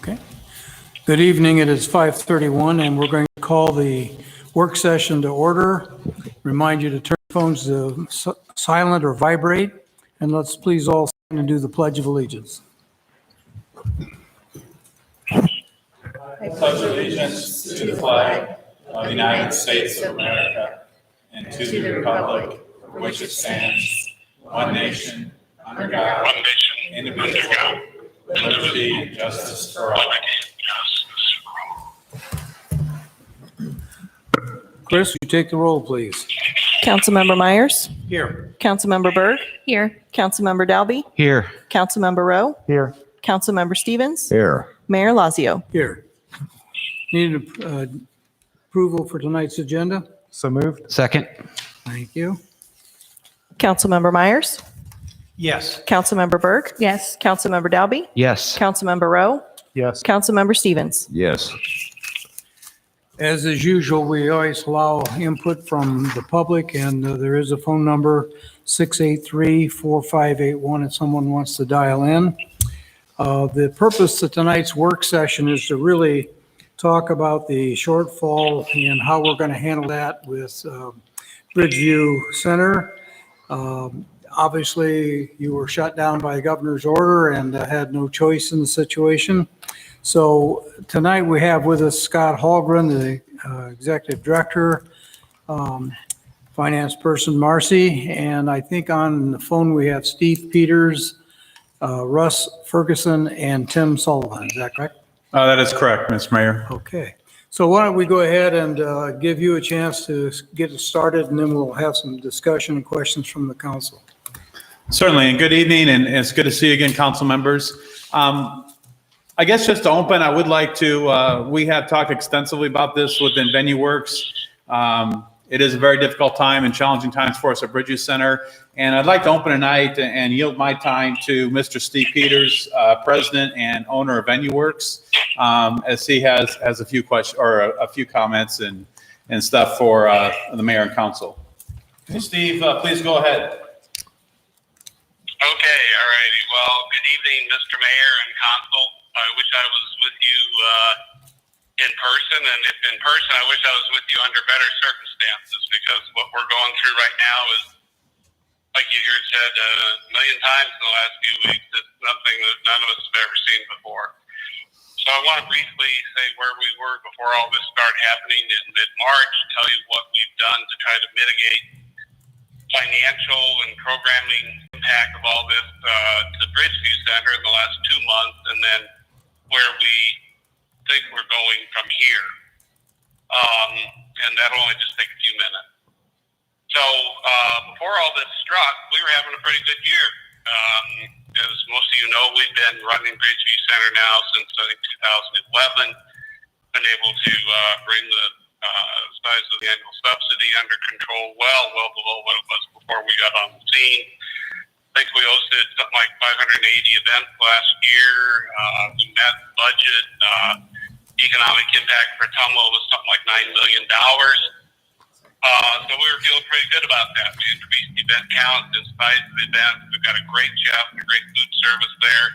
Okay. Good evening. It is 5:31, and we're going to call the work session to order. Remind you to turn phones to silent or vibrate, and let's please all stand and do the Pledge of Allegiance. I pledge allegiance to the flag of the United States of America and to the republic for which it stands, one nation, under God, indivisible, with liberty and justice for all. Chris, will you take the roll, please? Councilmember Myers? Here. Councilmember Berg? Here. Councilmember Dalby? Here. Councilmember Rowe? Here. Councilmember Stevens? Here. Mayor Lazio? Here. Need approval for tonight's agenda? So moved. Second. Thank you. Councilmember Myers? Yes. Councilmember Berg? Yes. Councilmember Dalby? Yes. Councilmember Rowe? Yes. Councilmember Stevens? Yes. As is usual, we always allow input from the public, and there is a phone number, 683-4581, if someone wants to dial in. The purpose of tonight's work session is to really talk about the shortfall and how we're going to handle that with Bridgeview Center. Obviously, you were shut down by the governor's order and had no choice in the situation. So tonight we have with us Scott Hallgren, the executive director, finance person Marcy, and I think on the phone we have Steve Peters, Russ Ferguson, and Tim Sullivan. Is that correct? That is correct, Mr. Mayor. Okay. So why don't we go ahead and give you a chance to get it started, and then we'll have some discussion and questions from the council. Certainly, and good evening, and it's good to see you again, council members. I guess just to open, I would like to, we have talked extensively about this within Venue Works. It is a very difficult time and challenging times for us at Bridgeview Center. And I'd like to open tonight and yield my time to Mr. Steve Peters, president and owner of Venue Works, as he has a few questions or a few comments and stuff for the mayor and council. So Steve, please go ahead. Okay, all righty. Well, good evening, Mr. Mayor and council. I wish I was with you in person, and if in person, I wish I was with you under better circumstances, because what we're going through right now is, like you heard said a million times in the last few weeks, it's something that none of us have ever seen before. So I want to briefly say where we were before all this started happening in mid-March, tell you what we've done to try to mitigate financial and programming impact of all this to Bridgeview Center in the last 2 months, and then where we think we're going from here. And that'll only just take a few minutes. So before all this struck, we were having a pretty good year. As most of you know, we've been running Bridgeview Center now since I think 2011. Been able to bring the size of the annual subsidy under control well below what it was before we got on the scene. I think we hosted something like 580 events last year. We met budget. Economic impact for Ottumwa was something like $9 million. So we were feeling pretty good about that. We increased event count and size of the events. We've got a great chef and a great food service there.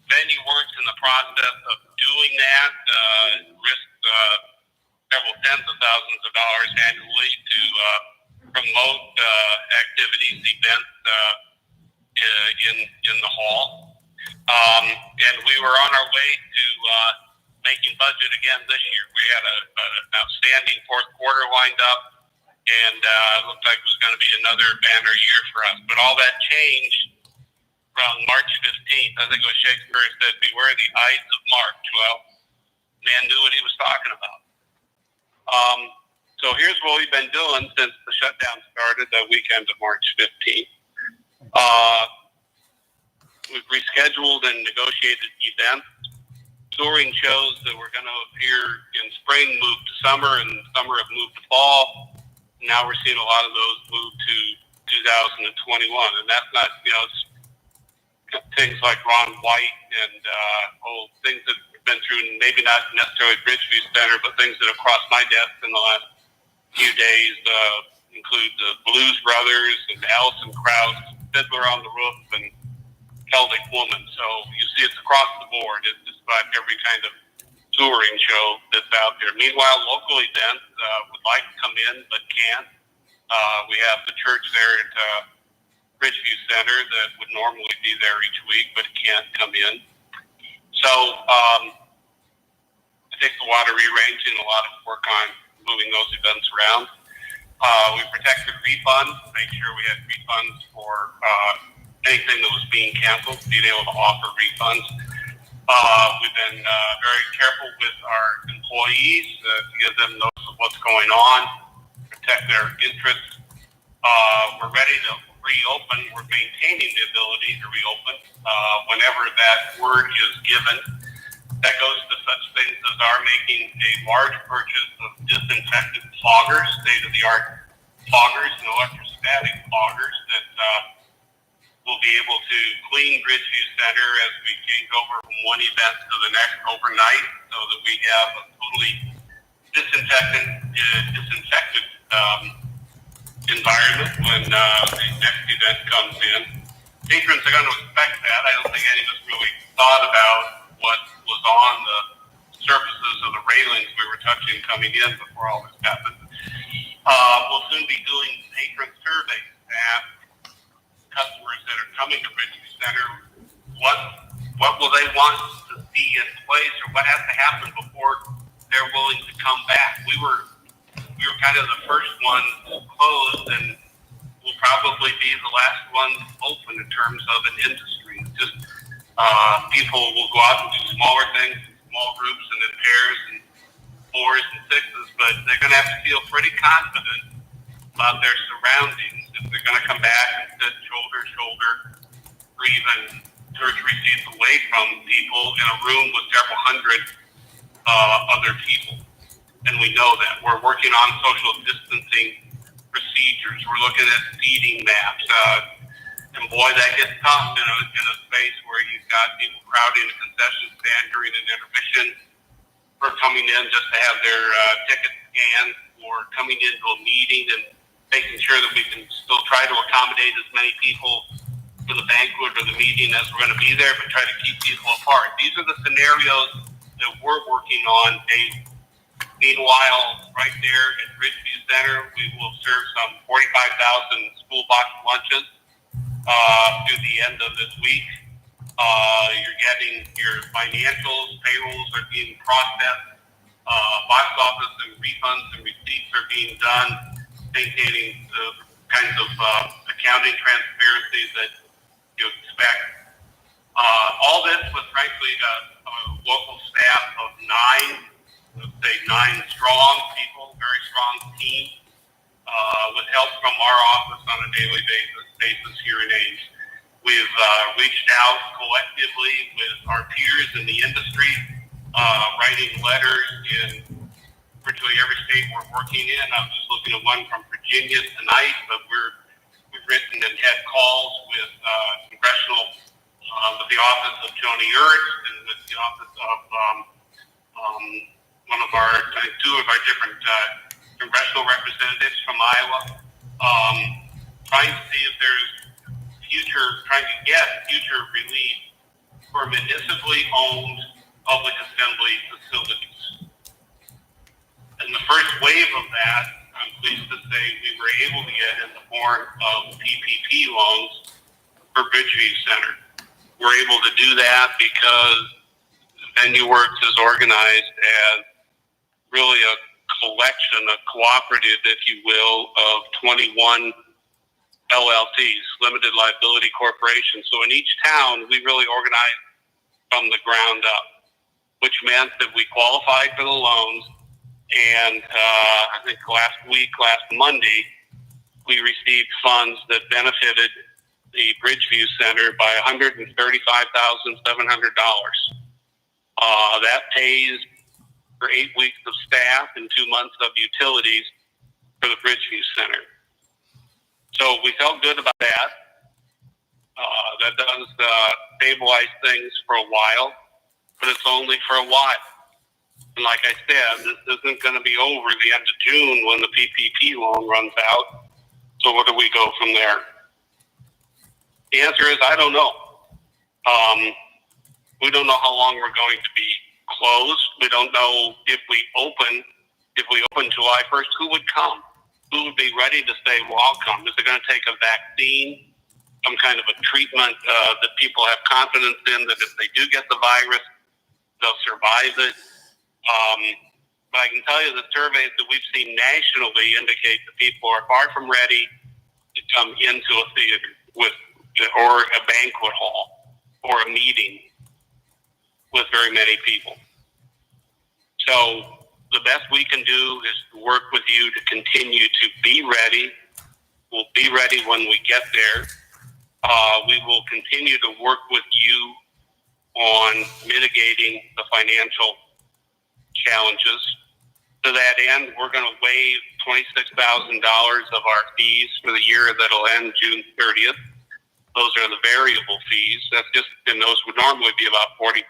Venue Works in the process of doing that, risked several tens of thousands of dollars annually to promote activities, events in the hall. And we were on our way to making budget again this year. We had an outstanding fourth quarter lined up, and it looked like it was going to be another banner year for us. But all that changed from March 15th. I think it was Shakespeare said, "Beware the Ides of March." Well, man knew what he was talking about. So here's what we've been doing since the shutdown started the weekend of March 15th. We've rescheduled and negotiated events. Touring shows that were going to appear in spring moved to summer, and summer have moved to fall. Now we're seeing a lot of those move to 2021, and that's not, it's things like Ron White and things that we've been through, maybe not necessarily Bridgeview Center, but things that have crossed my desk in the last few days include the Blues Brothers and Alison Krauss, Fiddler on the Roof, and Celtic Woman. So you see it's across the board. It's just about every kind of touring show that's out there. Meanwhile, local events would like to come in but can't. We have the church there at Ridgeview Center that would normally be there each week, but it can't come in. So it takes a lot of rearranging, a lot of work on moving those events around. We protected refunds, make sure we had refunds for anything that was being canceled, being able to offer refunds. We've been very careful with our employees to give them notice of what's going on, protect their interests. We're ready to reopen. We're maintaining the ability to reopen whenever that word is given. That goes to such things as our making a large purchase of disinfectant foggers, state-of-the-art foggers and electrostatic foggers that will be able to clean Ridgeview Center as we change over from one event to the next overnight, so that we have a totally disinfected environment when the next event comes in. Patrons are going to expect that. I don't think any of us really thought about what was on the surfaces of the railings we were touching coming in before all this happened. We'll soon be doing patron surveys to ask customers that are coming to Ridgeview Center what will they want to see in place, or what has to happen before they're willing to come back. We were kind of the first ones closed, and we'll probably be the last ones open in terms of an industry. It's just people will go out and do smaller things, small groups and in pairs and 4s and 6s, but they're going to have to feel pretty confident about their surroundings if they're going to come back and sit shoulder to shoulder, or even 2 or 3 seats away from people in a room with several hundred other people. And we know that. We're working on social distancing procedures. We're looking at seating maps. And boy, that gets tough in a space where you've got people crowding a concession stand during an intermission, or coming in just to have their ticket scanned, or coming into a meeting and making sure that we can still try to accommodate as many people for the banquet or the meeting as we're going to be there, but try to keep people apart. These are the scenarios that we're working on daily. Meanwhile, right there at Ridgeview Center, we will serve some 45,000 school box lunches through the end of this week. You're getting your financials, payrolls are being processed, box office and refunds and receipts are being done, maintaining the kinds of accounting transparency that you expect. All this with, frankly, a local staff of 9 strong people, very strong team, with help from our office on a daily basis here in Ames. We've reached out collectively with our peers in the industry, writing letters in virtually every state we're working in. I'm just looking at one from Virginia tonight, but we've written and had calls with with the office of Joni Ernst and with the office of two of our different congressional representatives from Iowa, trying to see if there's trying to get future relief for municipally owned public assembly facilities. And the first wave of that, I'm pleased to say, we were able to get in the form of PPP loans for Ridgeview Center. We're able to do that because VenueWorks is organized as really a collection, a cooperative, if you will, of 21 LLCs, limited liability corporations. So in each town, we really organized from the ground up, which meant that we qualified for the loans. And I think last Monday, we received funds that benefited the Ridgeview Center by $135,700. That pays for 8 weeks of staff and 2 months of utilities for the Ridgeview Center. So we felt good about that. That does stabilize things for a while, but it's only for a while. And like I said, this isn't going to be over the end of June when the PPP loan runs out. So where do we go from there? The answer is I don't know. We don't know how long we're going to be closed. We don't know if we open July 1st, who would come? Who would be ready to say, well, I'll come? Is it going to take a vaccine, some kind of a treatment that people have confidence in, that if they do get the virus, they'll survive it? But I can tell you the surveys that we've seen nationally indicate that people are far from ready to come into a theater or a banquet hall or a meeting with very many people. So the best we can do is work with you to continue to be ready. We'll be ready when we get there. We will continue to work with you on mitigating the financial challenges. To that end, we're going to waive $26,000 of our fees for the year that'll end June 30th. Those are the variable fees. And those would normally be about $40,000 a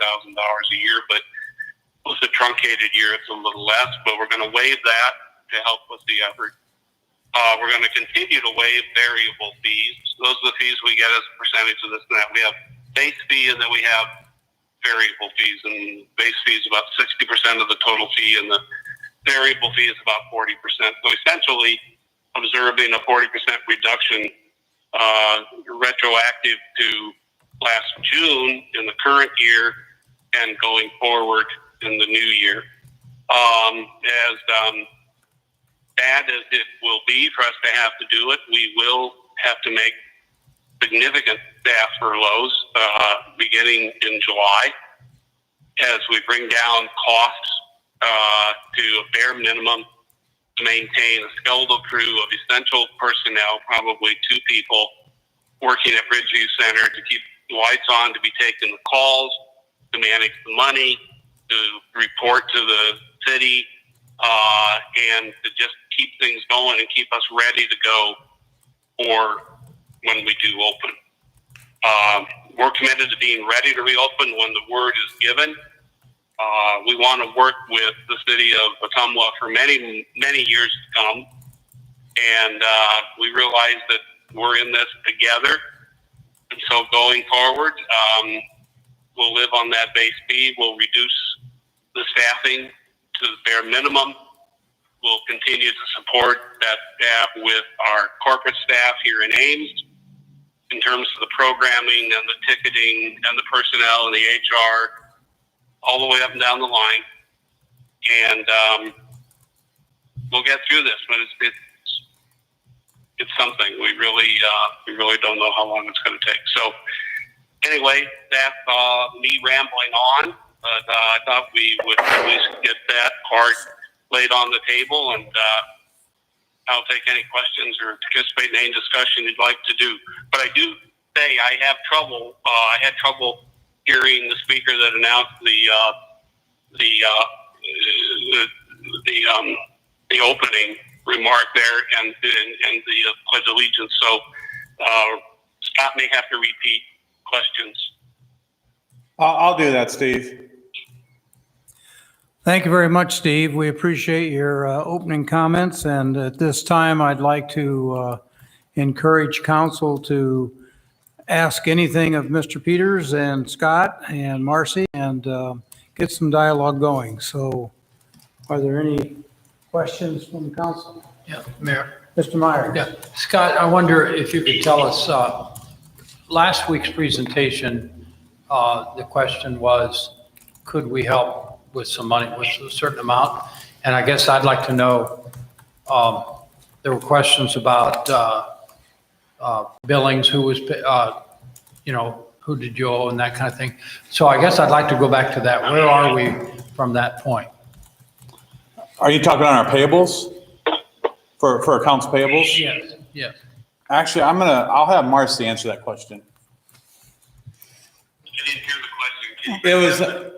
year, but with a truncated year, it's a little less, but we're going to waive that to help with the effort. We're going to continue to waive variable fees. Those are the fees we get as a percentage of this and that. We have base fee, and then we have variable fees, and base fee is about 60% of the total fee, and the variable fee is about 40%. So essentially, observing a 40% reduction retroactive to last June in the current year and going forward in the new year. As bad as it will be for us to have to do it, we will have to make significant staff furloughs beginning in July as we bring down costs to a bare minimum to maintain a skeletal crew of essential personnel, probably 2 people working at Bridgeview Center to keep the lights on, to be taking the calls, to manage the money, to report to the city, and to just keep things going and keep us ready to go for when we do open. We're committed to being ready to reopen when the word is given. We want to work with the city of Ottumwa for many, many years to come. And we realize that we're in this together. And so going forward, we'll live on that base fee. We'll reduce the staffing to the bare minimum. We'll continue to support that staff with our corporate staff here in Ames in terms of the programming and the ticketing and the personnel and the HR, all the way up and down the line. And we'll get through this, but it's something we really don't know how long it's going to take. So anyway, that's me rambling on, but I thought we would at least get that part laid on the table, and I'll take any questions or participate in any discussion you'd like to do. But I do say I had trouble hearing the speaker that announced the opening remark there and the Pledge of Allegiance. So Scott may have to repeat questions. I'll do that, Steve. Thank you very much, Steve. We appreciate your opening comments. And at this time, I'd like to encourage council to ask anything of Mr. Peters and Scott and Marcy and get some dialogue going. So are there any questions from the council? Yeah, Mayor. Mr. Meyer? Yeah, Scott, I wonder if you could tell us, last week's presentation, the question was, could we help with some money, with a certain amount? And I guess I'd like to know, there were questions about billings, who was, who did you owe and that kind of thing. So I guess I'd like to go back to that. Where are we from that point? Are you talking on our payables? For accounts payables? Yes, yes. Actually, I'll have Marcy answer that question. I didn't hear the question. It was, We didn't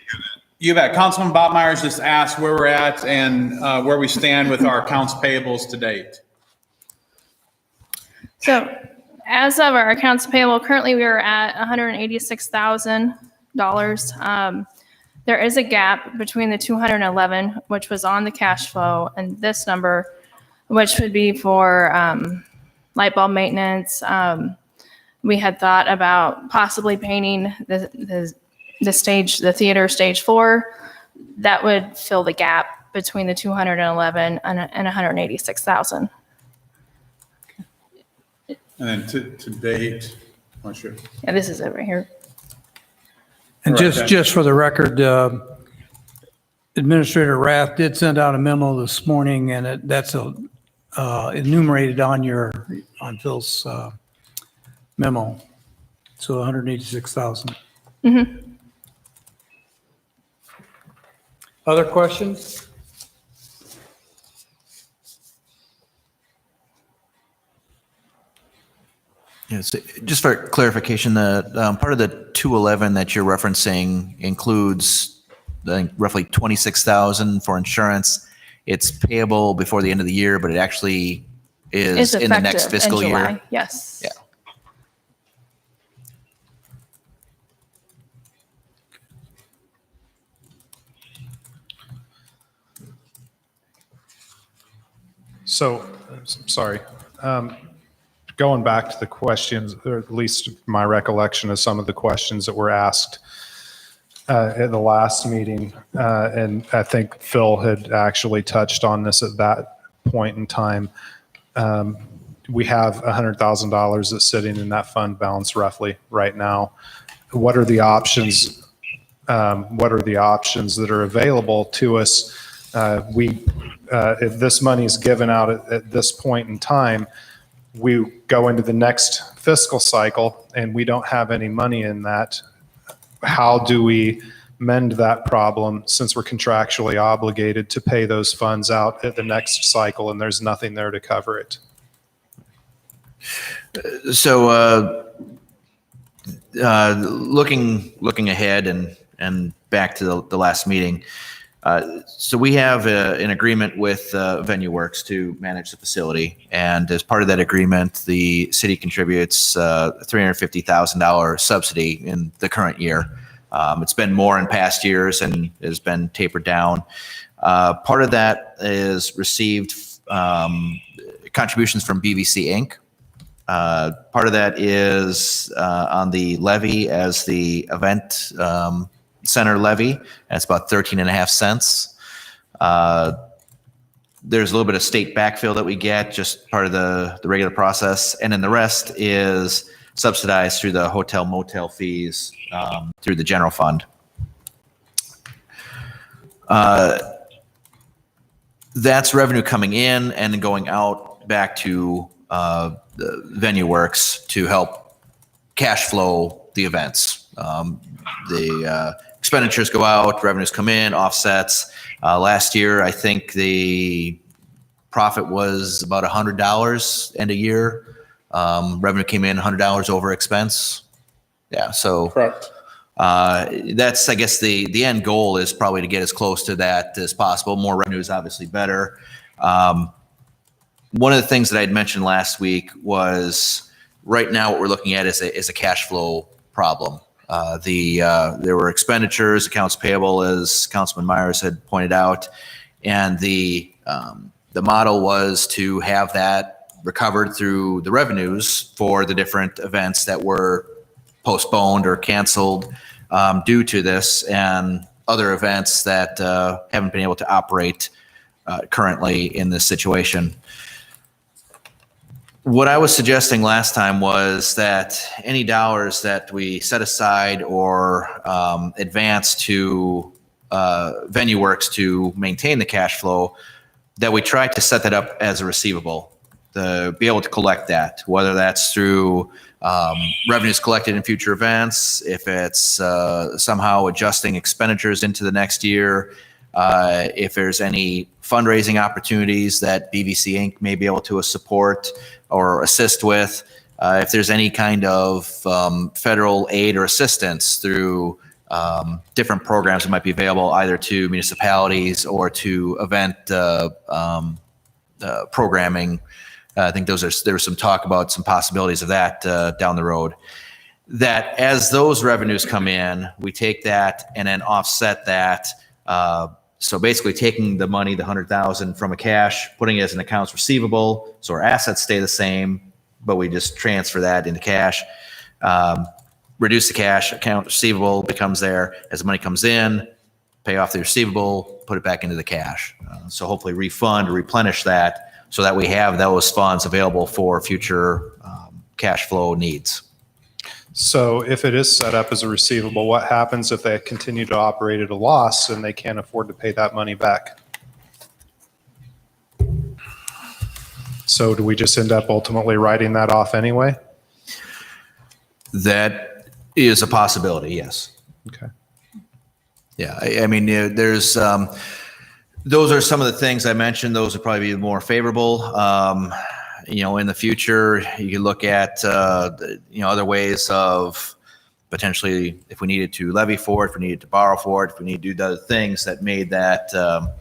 hear that. you bet. Councilman Bob Myers just asked where we're at and where we stand with our accounts payables to date. So as of our accounts payable, currently we are at $186,000. There is a gap between the 211, which was on the cash flow, and this number, which would be for light bulb maintenance, we had thought about possibly painting the theater stage 4. That would fill the gap between the 211 and 186,000. And then to date, not sure. Yeah, this is it right here. And Right, okay. just for the record, Administrator Rath did send out a memo this morning, and that's enumerated on Phil's memo. So 186,000. Other questions? Yes, just for clarification, the part of the 211 that you're referencing includes, I think, roughly 26,000 for insurance. It's payable before the end of the year, but it actually is It's in the next effective fiscal in July. year. Yes. Yeah. So, sorry. Going back to the questions, or at least my recollection of some of the questions that were asked at the last meeting, and I think Phil had actually touched on this at that point in time. We have $100,000 that's sitting in that fund balance roughly right now. What are the options? What are the options that are available to us? If this money is given out at this point in time, we go into the next fiscal cycle and we don't have any money in that. How do we mend that problem since we're contractually obligated to pay those funds out at the next cycle and there's nothing there to cover it? So looking ahead and back to the last meeting, so we have an agreement with VenueWorks to manage the facility, and as part of that agreement, the city contributes $350,000 subsidy in the current year. It's been more in past years and has been tapered down. Part of that is received contributions from BVC Inc. Part of that is on the levy as the event center levy. That's about 13.5 cents. There's a little bit of state backfill that we get, just part of the regular process. And then the rest is subsidized through the hotel-motel fees through the general fund. That's revenue coming in and then going out back to the VenueWorks to help cash flow the events. The expenditures go out, revenues come in, offsets. Last year, I think the profit was about $100 end of year. Revenue came in $100 over expense. Yeah, so Correct. that's, I guess, the end goal is probably to get as close to that as possible. More revenue is obviously better. One of the things that I had mentioned last week was right now what we're looking at is a cash flow problem. There were expenditures, accounts payable, as Councilman Myers had pointed out, and the model was to have that recovered through the revenues for the different events that were postponed or canceled due to this, and other events that haven't been able to operate currently in this situation. What I was suggesting last time was that any dollars that we set aside or advance to VenueWorks to maintain the cash flow, that we try to set that up as a receivable, to be able to collect that, whether that's through revenues collected in future events, if it's somehow adjusting expenditures into the next year, if there's any fundraising opportunities that BVC Inc. may be able to support or assist with, if there's any kind of federal aid or assistance through different programs that might be available either to municipalities or to event programming. I think there was some talk about some possibilities of that down the road. That as those revenues come in, we take that and then offset that. So basically taking the money, the $100,000 from a cash, putting it as an accounts receivable, so our assets stay the same, but we just transfer that into cash. reduce the cash account receivable becomes there. As the money comes in, pay off the receivable, put it back into the cash. So hopefully refund or replenish that so that we have those funds available for future cash flow needs. So if it is set up as a receivable, what happens if they continue to operate at a loss and they can't afford to pay that money back? So do we just end up ultimately writing that off anyway? That is a possibility, yes. Okay. Yeah, I mean, there's, those are some of the things I mentioned. Those would probably be more favorable. In the future, you could look at, other ways of potentially, if we needed to levy for it, if we needed to borrow for it, if we need to do other things that made that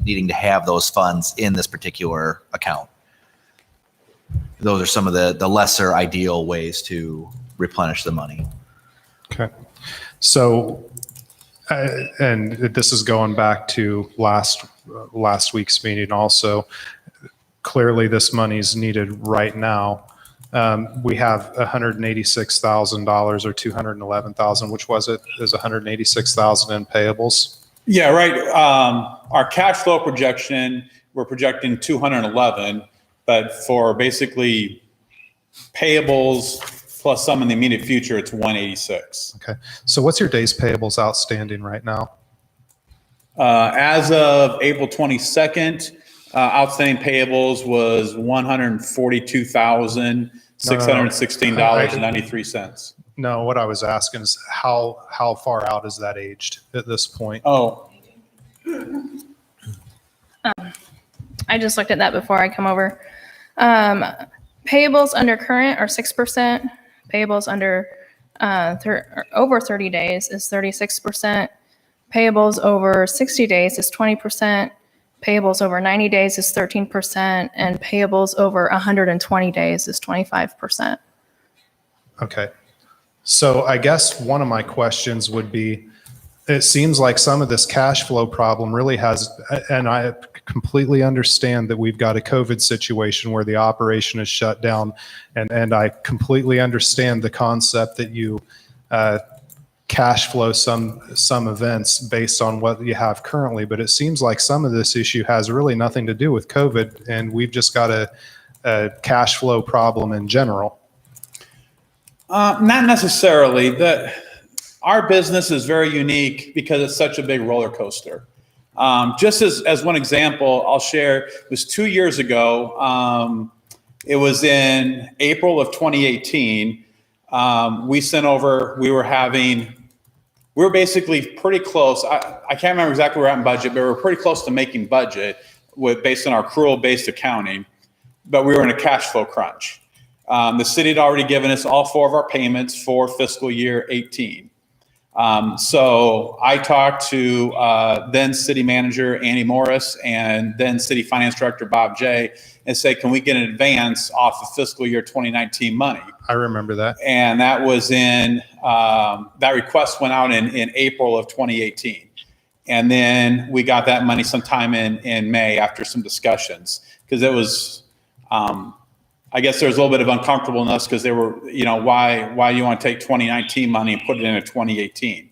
needing to have those funds in this particular account. Those are some of the lesser ideal ways to replenish the money. Okay. So, and this is going back to last week's meeting also. Clearly, this money's needed right now. We have $186,000 or $211,000, which was it? Is $186,000 in payables? Yeah, right. Our cash flow projection, we're projecting 211, but for basically payables plus some in the immediate future, it's 186. Okay. So what's your days payables outstanding right now? As of April 22nd, outstanding payables was $142,616.93. No, what I was asking is how far out is that aged at this point? Oh, I just looked at that before I come over. Payables under current are 6%. Payables under over 30 days is 36%. Payables over 60 days is 20%. Payables over 90 days is 13%. And payables over 120 days is 25%. Okay. So I guess one of my questions would be, it seems like some of this cash flow problem really has, and I completely understand that we've got a COVID situation where the operation is shut down, and I completely understand the concept that you cash flow some events based on what you have currently, but it seems like some of this issue has really nothing to do with COVID, and we've just got a cash flow problem in general. not necessarily. Our business is very unique because it's such a big roller coaster. Just as one example, I'll share, it was 2 years ago. It was in April of 2018. We were basically pretty close. I can't remember exactly where we're at in budget, but we were pretty close to making budget based on our accrual-based accounting, but we were in a cash flow crunch. The city had already given us all 4 of our payments for fiscal year 18. So I talked to then city manager Annie Morris and then city finance director Bob Jay and say, can we get an advance off of fiscal year 2019 money? I remember that. And that was that request went out in April of 2018. And then we got that money sometime in May after some discussions, because it was, I guess there was a little bit of uncomfortableness because they were, why do you want to take 2019 money and put it into 2018?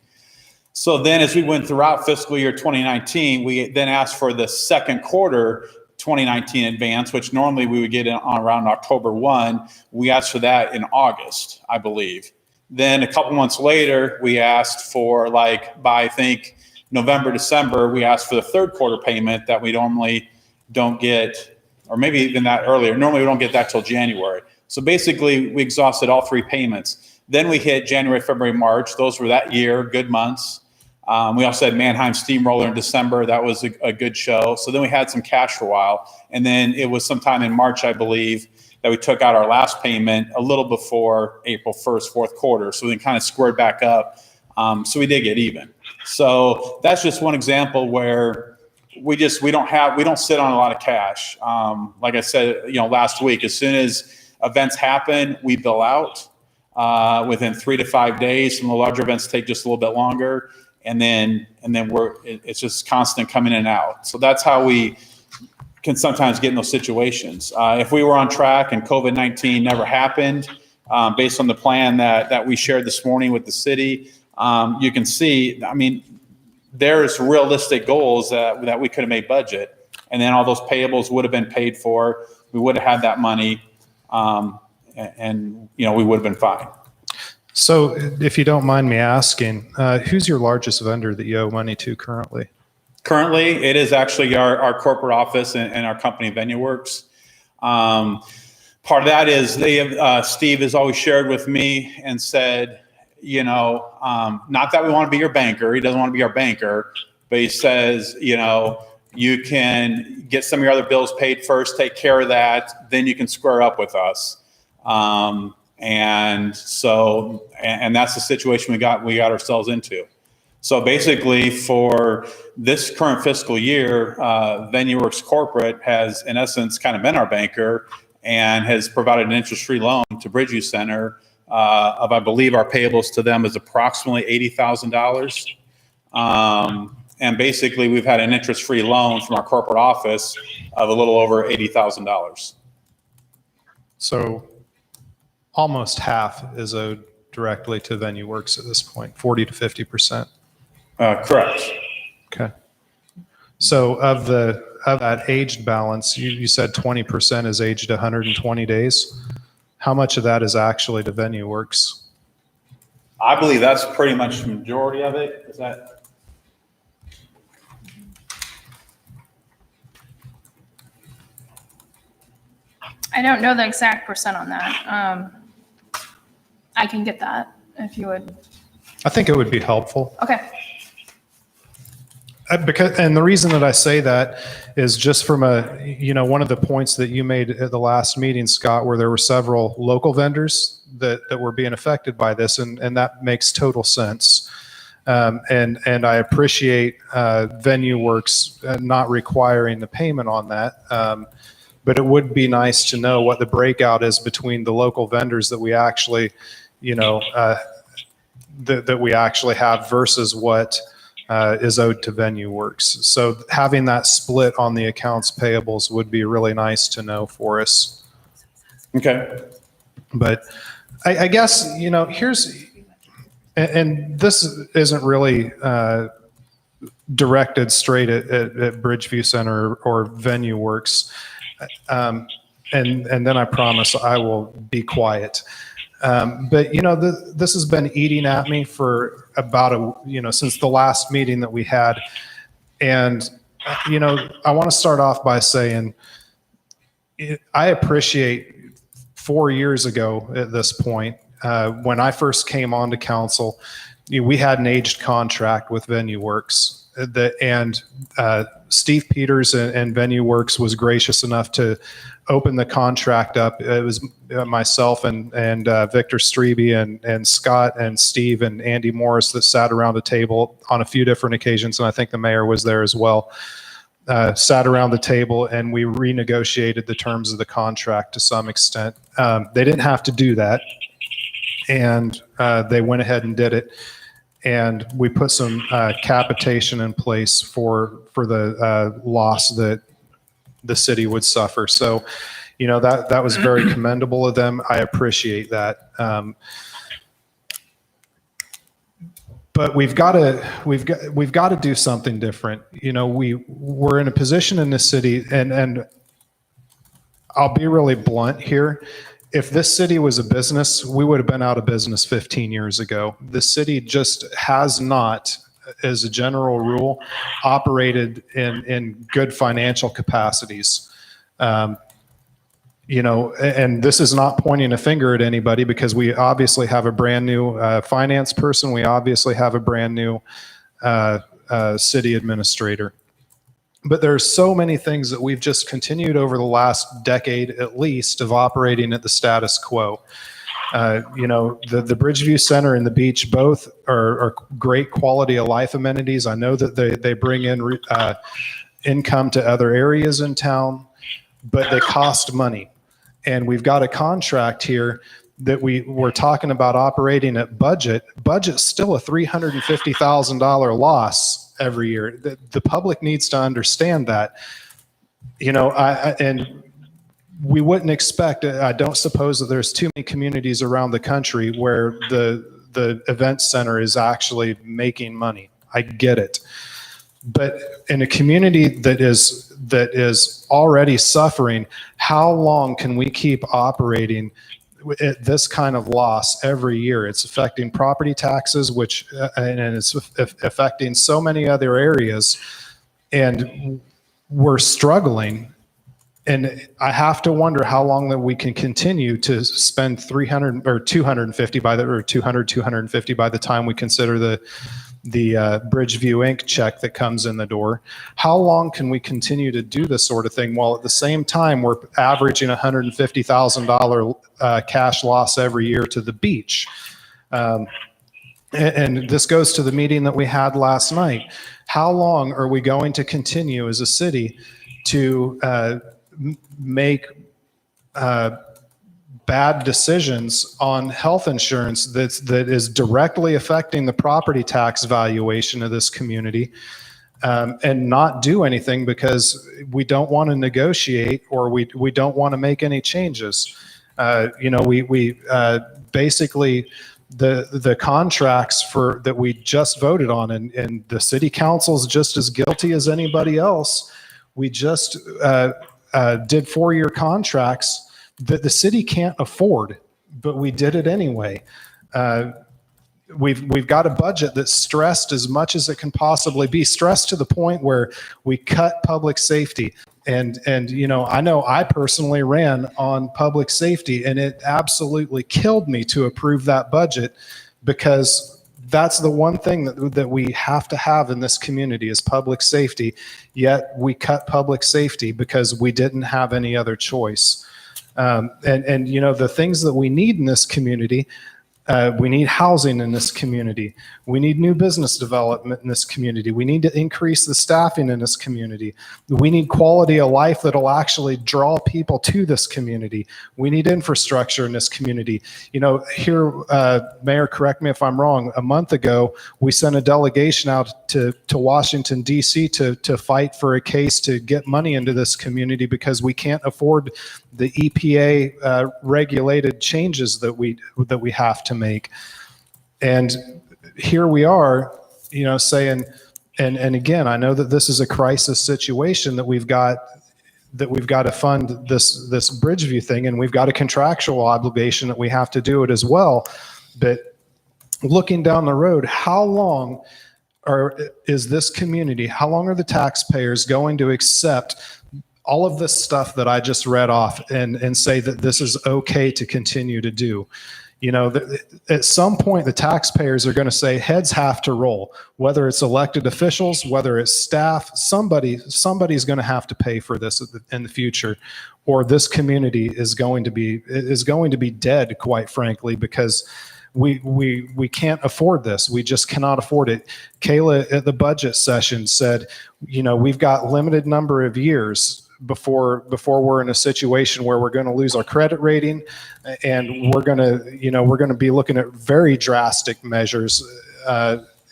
So then as we went throughout fiscal year 2019, we then asked for the second quarter 2019 advance, which normally we would get on around October 1. We asked for that in August, I believe. Then a couple months later, we asked for by, I think, November, December, we asked for the third quarter payment that we normally don't get, or maybe even that earlier. Normally we don't get that till January. So basically we exhausted all 3 payments. Then we hit January, February, March. Those were that year, good months. We also had Mannheim Steamroller in December. That was a good show. So then we had some cash for a while. And then it was sometime in March, I believe, that we took out our last payment a little before April 1st, fourth quarter. So we kind of squared back up. So we did get even. So that's just one example where we don't sit on a lot of cash. Like I said, last week, as soon as events happen, we bill out within 3 to 5 days. Some of the larger events take just a little bit longer, and then it's just constant coming in and out. So that's how we can sometimes get in those situations. If we were on track and COVID-19 never happened, based on the plan that we shared this morning with the city. You can see, I mean, there's realistic goals that we could have made budget. And then all those payables would have been paid for. We would have had that money, and we would have been fine. So if you don't mind me asking, who's your largest vendor that you owe money to currently? Currently, it is actually our corporate office and our company VenueWorks. Part of that is Steve has always shared with me and said, not that we want to be your banker. He doesn't want to be our banker, but he says, you can get some of your other bills paid first, take care of that, then you can square up with us. And that's the situation we got ourselves into. So basically for this current fiscal year, VenueWorks Corporate has in essence kind of been our banker and has provided an interest-free loan to Bridgeview Center of, I believe our payables to them is approximately $80,000. And basically, we've had an interest-free loan from our corporate office of a little over $80,000. So almost half is owed directly to VenueWorks at this point, 40 to 50%. Correct. Okay. So of that aged balance, you said 20% is aged 120 days. How much of that is actually to VenueWorks? I believe that's pretty much the majority of it. Is that? I don't know the exact percent on that. I can get that if you would. I think it would be helpful. Okay. And the reason that I say that is just from one of the points that you made at the last meeting, Scott, where there were several local vendors that were being affected by this, and that makes total sense. And I appreciate VenueWorks not requiring the payment on that. But it would be nice to know what the breakout is between the local vendors that we actually, that we actually have versus what is owed to VenueWorks. So having that split on the accounts payables would be really nice to know for us. Okay. But I guess, here's, and this isn't really directed straight at Bridgeview Center or VenueWorks. And then I promise I will be quiet. But this has been eating at me for about since the last meeting that we had. And, I want to start off by saying I appreciate 4 years ago at this point, when I first came onto council, we had an aged contract with VenueWorks. And Steve Peters and VenueWorks was gracious enough to open the contract up. It was myself and Victor Strebe and Scott and Steve and Andy Morris that sat around a table on a few different occasions, and I think the mayor was there as well. Sat around the table and we renegotiated the terms of the contract to some extent. They didn't have to do that, and they went ahead and did it. And we put some capitation in place for the loss that the city would suffer. So, that was very commendable of them. I appreciate that. But we've got to do something different. We're in a position in this city, and I'll be really blunt here. If this city was a business, we would have been out of business 15 years ago. The city just has not, as a general rule, operated in good financial capacities. And this is not pointing a finger at anybody, because we obviously have a brand new finance person. We obviously have a brand new city administrator. But there's so many things that we've just continued over the last decade, at least, of operating at the status quo. The Bridgeview Center and the beach both are great quality of life amenities. I know that they bring in income to other areas in town, but they cost money. And we've got a contract here that we're talking about operating at budget. Budget's still a $350,000 loss every year. The public needs to understand that. And we wouldn't expect, I don't suppose that there's too many communities around the country where the event center is actually making money. I get it. But in a community that is already suffering, how long can we keep operating at this kind of loss every year? It's affecting property taxes, which and it's affecting so many other areas, and we're struggling. And I have to wonder how long that we can continue to spend 300 or 250 by the, or 250 by the time we consider the Bridgeview Inc. check that comes in the door. How long can we continue to do this sort of thing while at the same time we're averaging $150,000 cash loss every year to the beach? And this goes to the meeting that we had last night. How long are we going to continue as a city to make bad decisions on health insurance that is directly affecting the property tax valuation of this community, and not do anything because we don't want to negotiate or we don't want to make any changes? We basically the contracts that we just voted on, and the city council's just as guilty as anybody else. We just did 4-year contracts that the city can't afford, but we did it anyway. We've got a budget that's stressed as much as it can possibly be, stressed to the point where we cut public safety. And I know I personally ran on public safety, and it absolutely killed me to approve that budget, because that's the one thing that we have to have in this community is public safety. Yet we cut public safety because we didn't have any other choice. The things that we need in this community, we need housing in this community. We need new business development in this community. We need to increase the staffing in this community. We need quality of life that'll actually draw people to this community. We need infrastructure in this community. Here, Mayor, correct me if I'm wrong, a month ago, we sent a delegation out to Washington, D.C. to fight for a case to get money into this community because we can't afford the EPA regulated changes that we have to make. And here we are, saying, and again, I know that this is a crisis situation that we've got to fund this Bridgeview thing, and we've got a contractual obligation that we have to do it as well. But looking down the road, how long is this community, how long are the taxpayers going to accept all of this stuff that I just read off and say that this is okay to continue to do? At some point, the taxpayers are going to say heads have to roll, whether it's elected officials, whether it's staff, somebody's going to have to pay for this in the future, or this community is going to be dead, quite frankly, because we can't afford this. We just cannot afford it. Kayla at the budget session said, we've got limited number of years before we're in a situation where we're going to lose our credit rating, and we're going to be looking at very drastic measures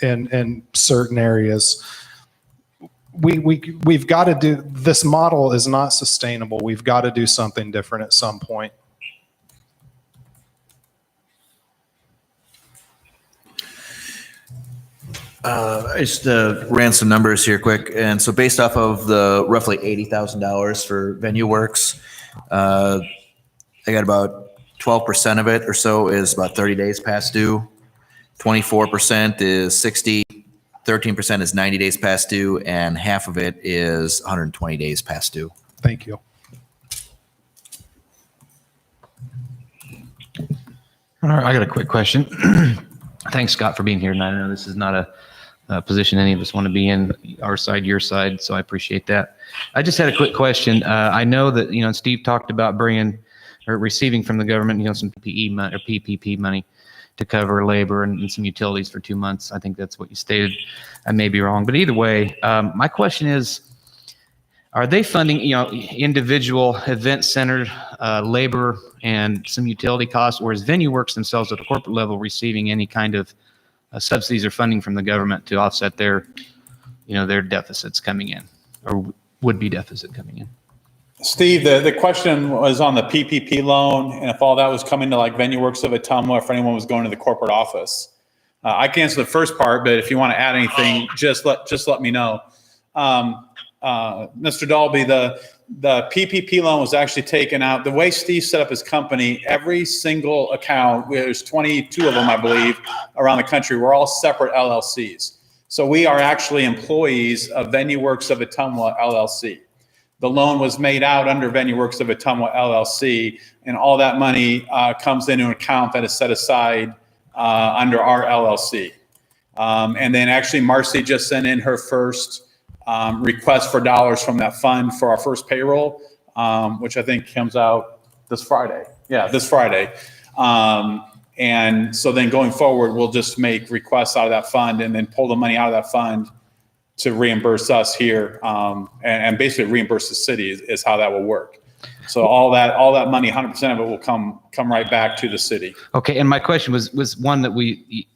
in certain areas. We've got to do, this model is not sustainable. We've got to do something different at some point. I just ran some numbers here quick. And so based off of the roughly $80,000 for venue works, I got about 12% of it or so is about 30 days past due. 24% is 60, 13% is 90 days past due, and half of it is 120 days past due. Thank you. All right, I got a quick question. Thanks, Scott, for being here tonight. I know this is not a position any of us want to be in, our side, your side, so I appreciate that. I just had a quick question. I know that, Steve talked about bringing or receiving from the government, some PPE money or PPP money to cover labor and some utilities for 2 months. I think that's what you stated. I may be wrong, but either way, my question is, are they funding, individual event-centered labor and some utility costs, or is Venue Works themselves at a corporate level receiving any kind of subsidies or funding from the government to offset their deficits coming in, or would-be deficit coming in? Steve, the question was on the PPP loan and if all that was coming to like VenueWorks of Ottumwa, if anyone was going to the corporate office. I can answer the first part, but if you want to add anything, just let me know. Mr. Dalby, the PPP loan was actually taken out. The way Steve set up his company, every single account, there's 22 of them, I believe, around the country. We're all separate LLCs. So we are actually employees of VenueWorks of Ottumwa LLC. The loan was made out under VenueWorks of Ottumwa LLC, and all that money comes into an account that is set aside under our LLC. And then actually Marcy just sent in her first request for dollars from that fund for our first payroll, which I think comes out this Friday. Yeah, this Friday. And so then going forward, we'll just make requests out of that fund and then pull the money out of that fund to reimburse us here, and basically reimburse the city is how that will work. So all that money, 100% of it will come right back to the city. Okay, and my question was one that we. Jim,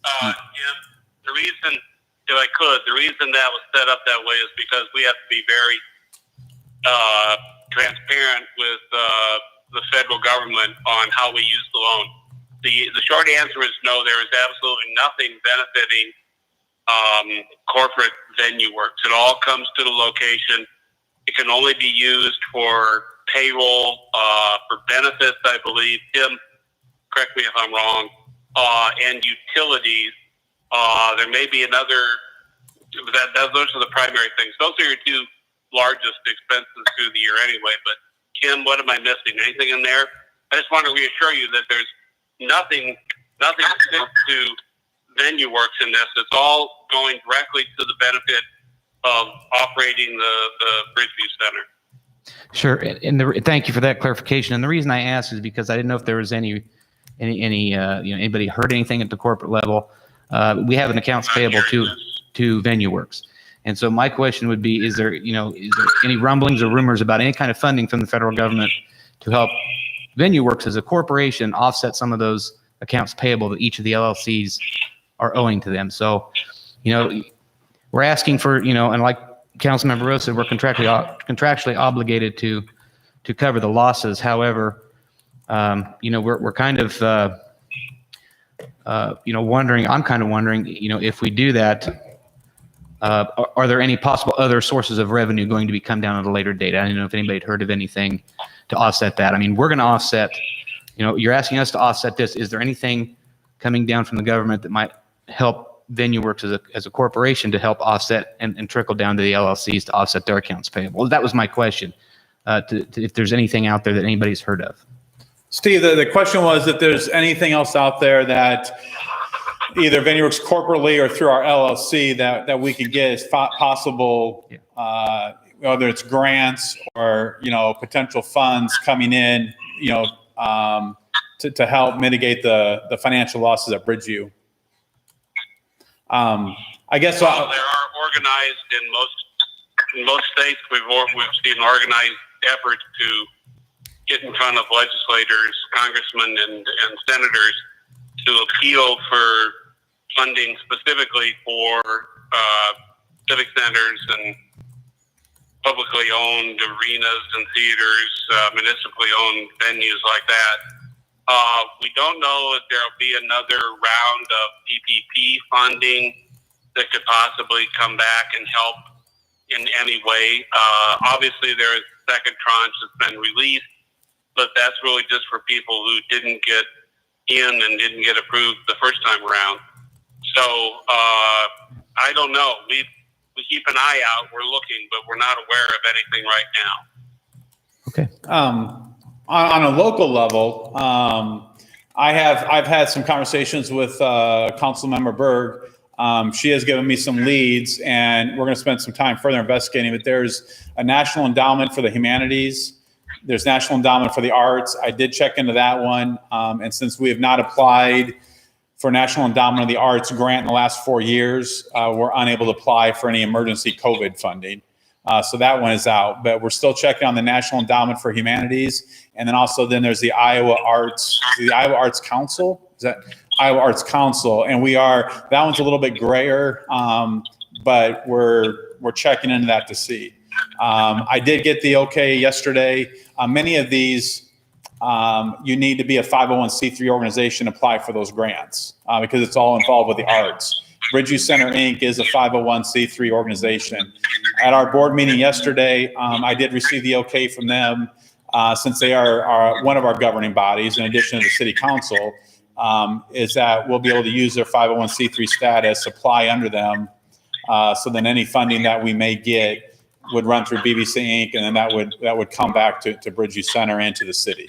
the reason, if I could, the reason that was set up that way is because we have to be very transparent with the federal government on how we use the loan. The short answer is no. There is absolutely nothing benefiting corporate VenueWorks. It all comes to the location. It can only be used for payroll, for benefits, I believe. Tim, correct me if I'm wrong, and utilities. There may be another. Those are the primary things. Those are your two largest expenses through the year anyway. But Kim, what am I missing? Anything in there? I just want to reassure you that there's nothing to VenueWorks in this. It's all going directly to the benefit of operating the Bridgeview Center. Sure, and thank you for that clarification. And the reason I asked is because I didn't know if there was anybody heard anything at the corporate level. We have an accounts payable to VenueWorks, and so my question would be: is there any rumblings or rumors about any kind of funding from the federal government to help VenueWorks as a corporation offset some of those accounts payable that each of the LLCs are owing to them? So, we're asking for, and like Councilmember Rose said, we're contractually obligated to cover the losses. However, we're kind of, wondering, I'm kind of wondering, if we do that, are there any possible other sources of revenue going to be come down at a later date? I don't know if anybody had heard of anything to offset that. I mean, we're going to offset, you're asking us to offset this. Is there anything coming down from the government that might help VenueWorks as a corporation to help offset and trickle down to the LLCs to offset their accounts payable? Well, that was my question. If there's anything out there that anybody's heard of. Steve, the question was if there's anything else out there that either VenueWorks corporately or through our LLC that we could get as possible, whether it's grants or, potential funds coming in, to help mitigate the financial losses at Bridgeview. I guess there are organized in most states. We've seen organized efforts to get in front of legislators, congressmen, and senators to appeal for funding specifically for civic centers and publicly owned arenas and theaters, municipally owned venues like that. We don't know if there'll be another round of PPP funding that could possibly come back and help in any way. Obviously, there is a second tranche that's been released, but that's really just for people who didn't get in and didn't get approved the first time around. So I don't know. We keep an eye out. We're looking, but we're not aware of anything right now. Okay. On a local level, I've had some conversations with Councilmember Berg. She has given me some leads, and we're going to spend some time further investigating. But there's a National Endowment for the Humanities. There's National Endowment for the Arts. I did check into that one, and since we have not applied for National Endowment of the Arts grant in the last 4 years, we're unable to apply for any emergency COVID funding. So that one is out, but we're still checking on the National Endowment for Humanities. And then also there's the Iowa Arts Council. Is that Iowa Arts Council? And that one's a little bit grayer, but we're checking into that to see. I did get the okay yesterday. Many of these, you need to be a 501c3 organization to apply for those grants because it's all involved with the arts. Bridgeview Center Inc. is a 501c3 organization. At our board meeting yesterday, I did receive the okay from them since they are one of our governing bodies in addition to the city council, is that we'll be able to use their 501c3 status, apply under them. So then any funding that we may get would run through BBC Inc. and then that would come back to Bridgeview Center and to the city.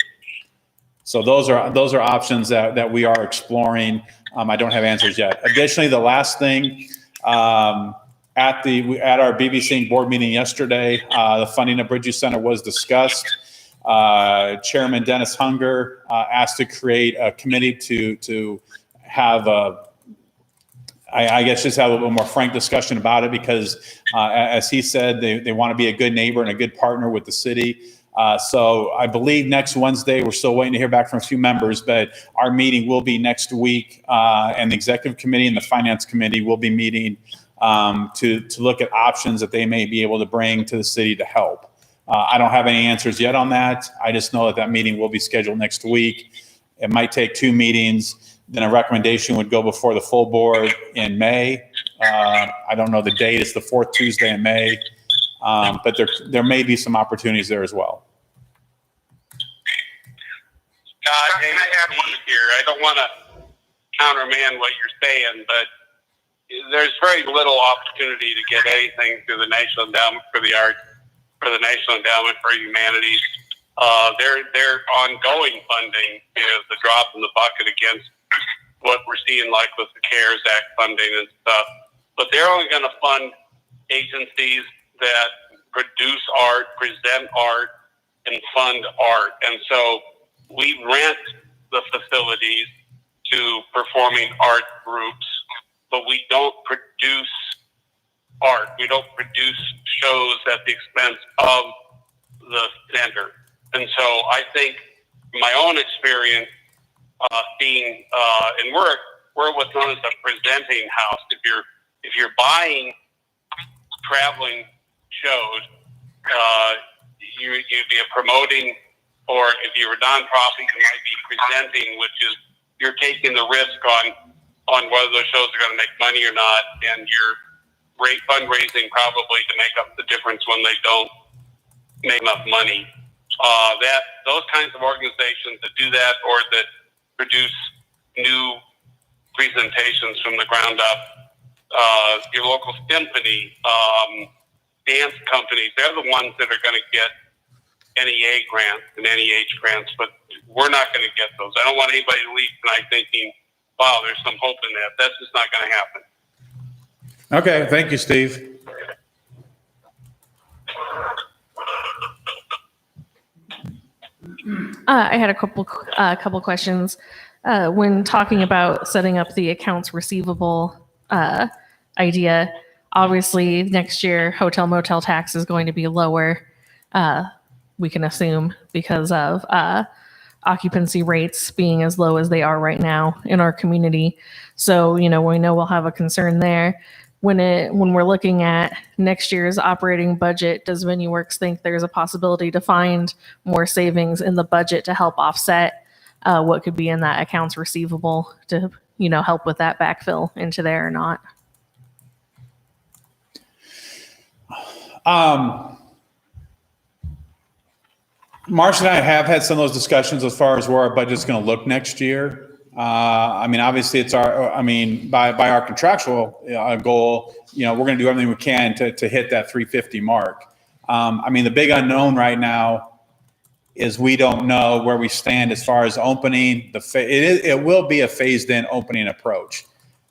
So those are options that we are exploring. I don't have answers yet. Additionally, the last thing, at our BBC board meeting yesterday, the funding of Bridgeview Center was discussed. Chairman Dennis Hunger asked to create a committee to have I guess just have a little more frank discussion about it because, as he said, they want to be a good neighbor and a good partner with the city. So I believe next Wednesday, we're still waiting to hear back from a few members, but our meeting will be next week, and the executive committee and the finance committee will be meeting to look at options that they may be able to bring to the city to help. I don't have any answers yet on that. I just know that meeting will be scheduled next week. It might take 2 meetings. Then a recommendation would go before the full board in May. I don't know the date. It's the 4th Tuesday in May. But there may be some opportunities there as well. Scott, hey, I have one here. I don't want to countermand what you're saying, but there's very little opportunity to get anything through the National Endowment for the Arts, for the National Endowment for Humanities. Their ongoing funding is the drop in the bucket against what we're seeing like with the CARES Act funding and stuff. But they're only going to fund agencies that produce art, present art, and fund art. And so we rent the facilities to performing art groups, but we don't produce art. We don't produce shows at the expense of the center. And so I think my own experience seeing, and we're what's known as a presenting house. If you're buying traveling shows, you'd be a promoting, or if you're a nonprofit, you might be presenting, which is you're taking the risk on whether those shows are going to make money or not, and you're fundraising probably to make up the difference when they don't make enough money. Those kinds of organizations that do that or that produce new presentations from the ground up, your local symphony, dance companies, they're the ones that are going to get NEA grants and NEH grants, but we're not going to get those. I don't want anybody to leave tonight thinking, wow, there's some hope in that. That's just not going to happen. Okay, thank you, Steve. I had a couple questions. When talking about setting up the accounts receivable idea, obviously next year Hotel-Motel Tax is going to be lower, we can assume, because of occupancy rates being as low as they are right now in our community. So, we know we'll have a concern there. When we're looking at next year's operating budget, does VenueWorks think there's a possibility to find more savings in the budget to help offset what could be in that accounts receivable to, help with that backfill into there or not? Marcia and I have had some of those discussions as far as where our budget's going to look next year. Obviously it's by our contractual goal, we're going to do everything we can to hit that 350 mark. The big unknown right now is we don't know where we stand as far as opening. It will be a phased in opening approach.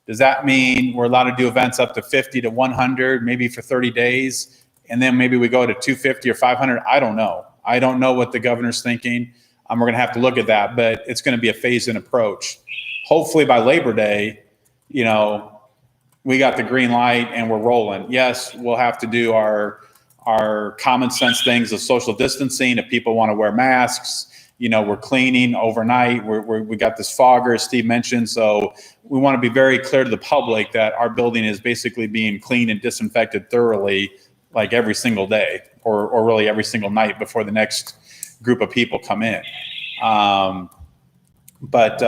Does that mean we're allowed to do events up to 50 to 100, maybe for 30 days? And then maybe we go to 250 or 500. I don't know. I don't know what the governor's thinking. We're going to have to look at that, but it's going to be a phased-in approach. Hopefully by Labor Day, we got the green light and we're rolling. Yes, we'll have to do our common sense things of social distancing. If people want to wear masks, we're cleaning overnight. We got this fogger, as Steve mentioned. So we want to be very clear to the public that our building is basically being cleaned and disinfected thoroughly like every single day or really every single night before the next group of people come in. That's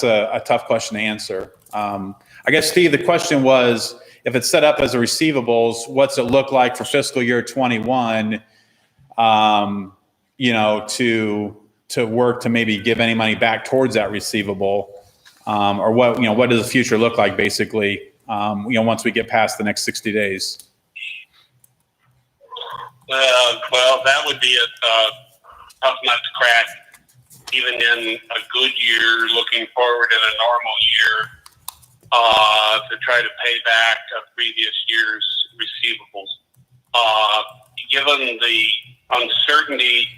a tough question to answer. I guess, Steve, the question was, if it's set up as a receivables, what's it look like for fiscal year 21, to work to maybe give any money back towards that receivable? Or what does the future look like basically, once we get past the next 60 days? Well, that would be a tough nut to crack, even in a good year, looking forward in a normal year, to try to pay back a previous year's receivables. Given the uncertainty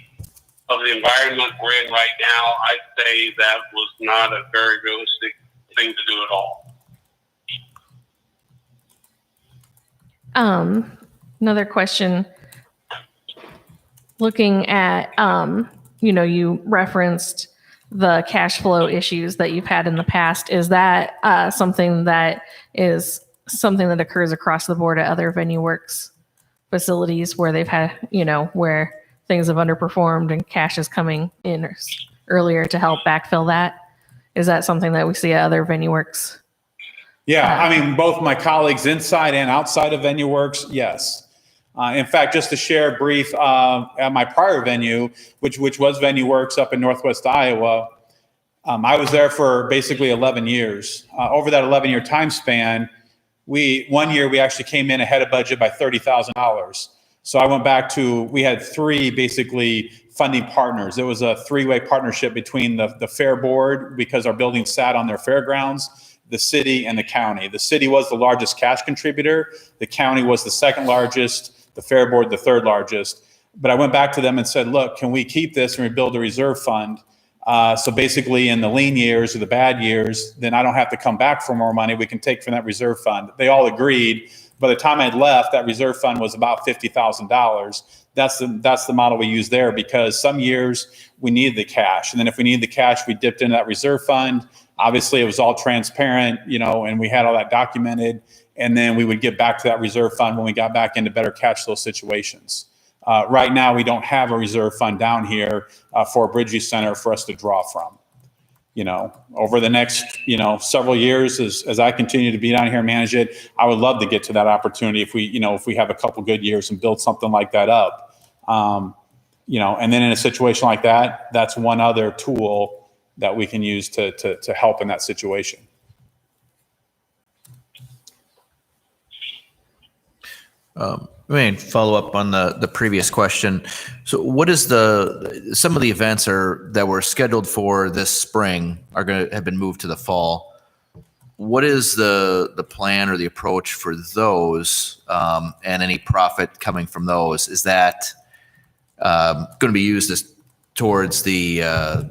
of the environment we're in right now, I'd say that was not a very realistic thing to do at all. Another question. Looking at, you referenced the cash flow issues that you've had in the past. Is that something that occurs across the board at other venue works facilities where they've had, where things have underperformed and cash is coming in earlier to help backfill that? Is that something that we see at other venue works? Yeah, both my colleagues inside and outside of venue works, yes. In fact, just to share a brief, at my prior venue, which was Venue Works up in Northwest Iowa, I was there for basically 11 years. Over that 11-year time span, one year we actually came in ahead of budget by $30,000. So I went back we had three basically funding partners. It was a three-way partnership between the fair board, because our building sat on their fairgrounds, the city, and the county. The city was the largest cash contributor. The county was the second largest. The fair board, the third largest. But I went back to them and said, look, can we keep this and rebuild a reserve fund? So basically in the lean years or the bad years, then I don't have to come back for more money. We can take from that reserve fund. They all agreed. By the time I'd left, that reserve fund was about $50,000. That's the model we use there, because some years we needed the cash. And then if we needed the cash, we dipped into that reserve fund. Obviously it was all transparent, and we had all that documented. And then we would get back to that reserve fund when we got back into better cash flow situations. Right now, we don't have a reserve fund down here for a Bridgeview Center for us to draw from. Over the next, several years, as I continue to be down here and manage it, I would love to get to that opportunity if we have a couple good years and build something like that up. And then in a situation like that, that's one other tool that we can use to help in that situation. Follow up on the previous question. So what is some of the events that were scheduled for this spring are going to have been moved to the fall. What is the plan or the approach for those, and any profit coming from those? Is that going to be used towards the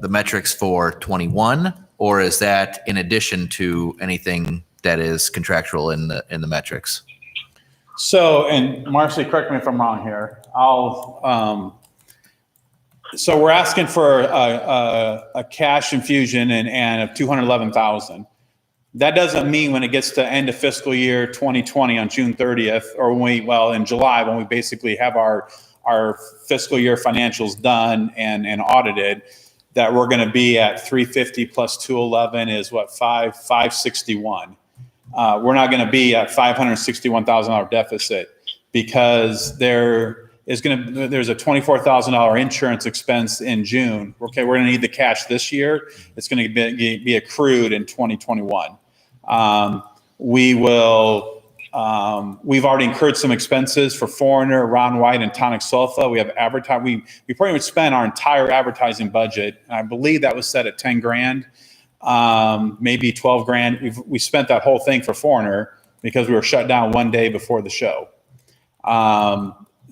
metrics for 21, or is that in addition to anything that is contractual in the metrics? So, and Marcy, correct me if I'm wrong here. So we're asking for a cash infusion and of $211,000. That doesn't mean when it gets to end of fiscal year 2020 on June 30th, or in July, when we basically have our fiscal year financials done and audited, that we're going to be at 350 plus 211 is what, 561. We're not going to be at $561,000 deficit, because there's a $24,000 insurance expense in June. Okay, we're going to need the cash this year. It's going to be accrued in 2021. We've already incurred some expenses for Foreigner, Ron White, and Tonic Sulfa. We have we pretty much spent our entire advertising budget. I believe that was set at 10 grand. Maybe 12 grand. We spent that whole thing for Foreigner because we were shut down one day before the show.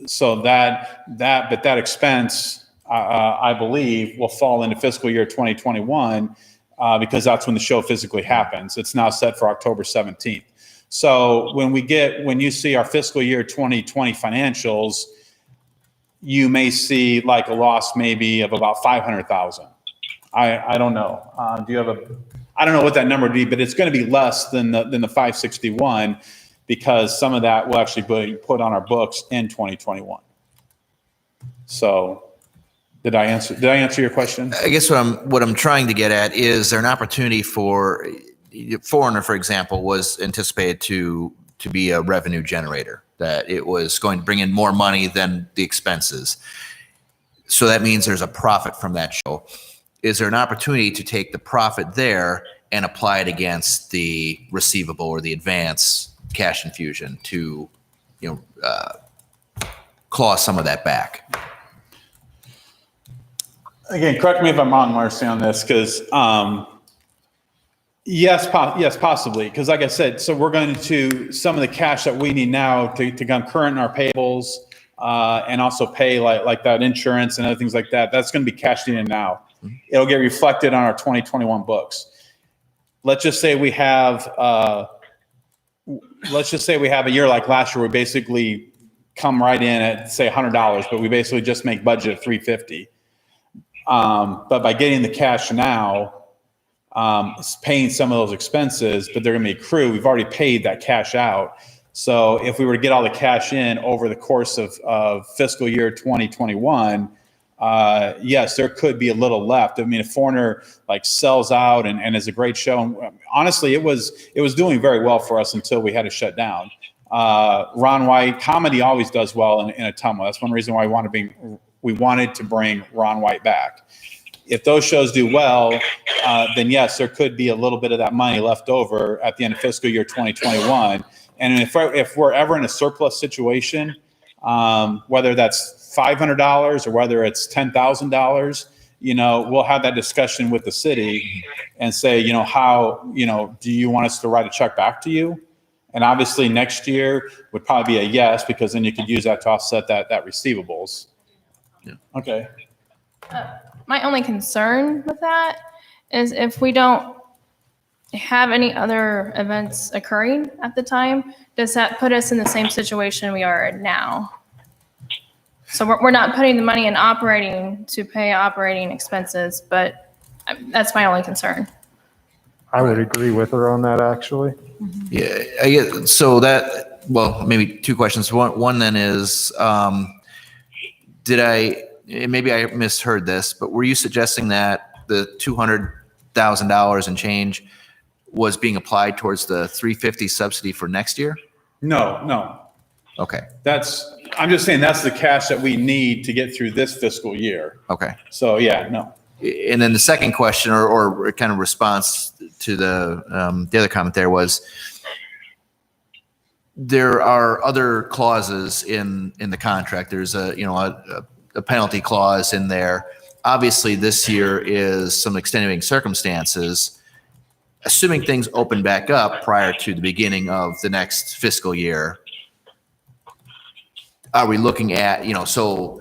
So that expense, I believe, will fall into fiscal year 2021, because that's when the show physically happens. It's now set for October 17th. So when you see our fiscal year 2020 financials, you may see like a loss maybe of about 500,000. I don't know. I don't know what that number would be, but it's going to be less than the 561, because some of that will actually be put on our books in 2021. So did I answer your question? I guess what I'm trying to get at is there an opportunity for Foreigner, for example, was anticipated to be a revenue generator, that it was going to bring in more money than the expenses. So that means there's a profit from that show. Is there an opportunity to take the profit there and apply it against the receivable or the advance cash infusion to, claw some of that back? Again, correct me if I'm wrong, Marcy, on this, because yes, possibly. Because like I said, so we're going to, some of the cash that we need now to come current in our payables and also pay like that insurance and other things like that, that's going to be cashed in now. It'll get reflected on our 2021 books. Let's just say we have a year like last year, we basically come right in at say $100, but we basically just make budget at $350. But by getting the cash now, it's paying some of those expenses, but they're going to be accrued. We've already paid that cash out. So if we were to get all the cash in over the course of fiscal year 2021, yes, there could be a little left. I mean, if Foreigner like sells out and is a great show, and honestly, it was doing very well for us until we had to shut down. Ron White comedy always does well in Ottumwa. That's one reason why we wanted to bring Ron White back. If those shows do well, then yes, there could be a little bit of that money left over at the end of fiscal year 2021. And if we're ever in a surplus situation, whether that's $500 or whether it's $10,000, we'll have that discussion with the city and say, how, do you want us to write a check back to you? And obviously next year would probably be a yes, because then you could use that to offset that receivables. Yeah. Okay. My only concern with that is if we don't have any other events occurring at the time, does that put us in the same situation we are now? So we're not putting the money in operating to pay operating expenses, but that's my only concern. I would agree with her on that, actually. Yeah, I get, so that, well, maybe two questions. One then is, maybe I misheard this, but were you suggesting that the $200,000 and change was being applied towards the $350 subsidy for next year? No. Okay. I'm just saying that's the cash that we need to get through this fiscal year. Okay. So yeah, no. And then the second question or kind of response to the other comment there was, there are other clauses in the contract. There's a penalty clause in there. Obviously, this year is some extenuating circumstances. Assuming things open back up prior to the beginning of the next fiscal year, are we looking at, so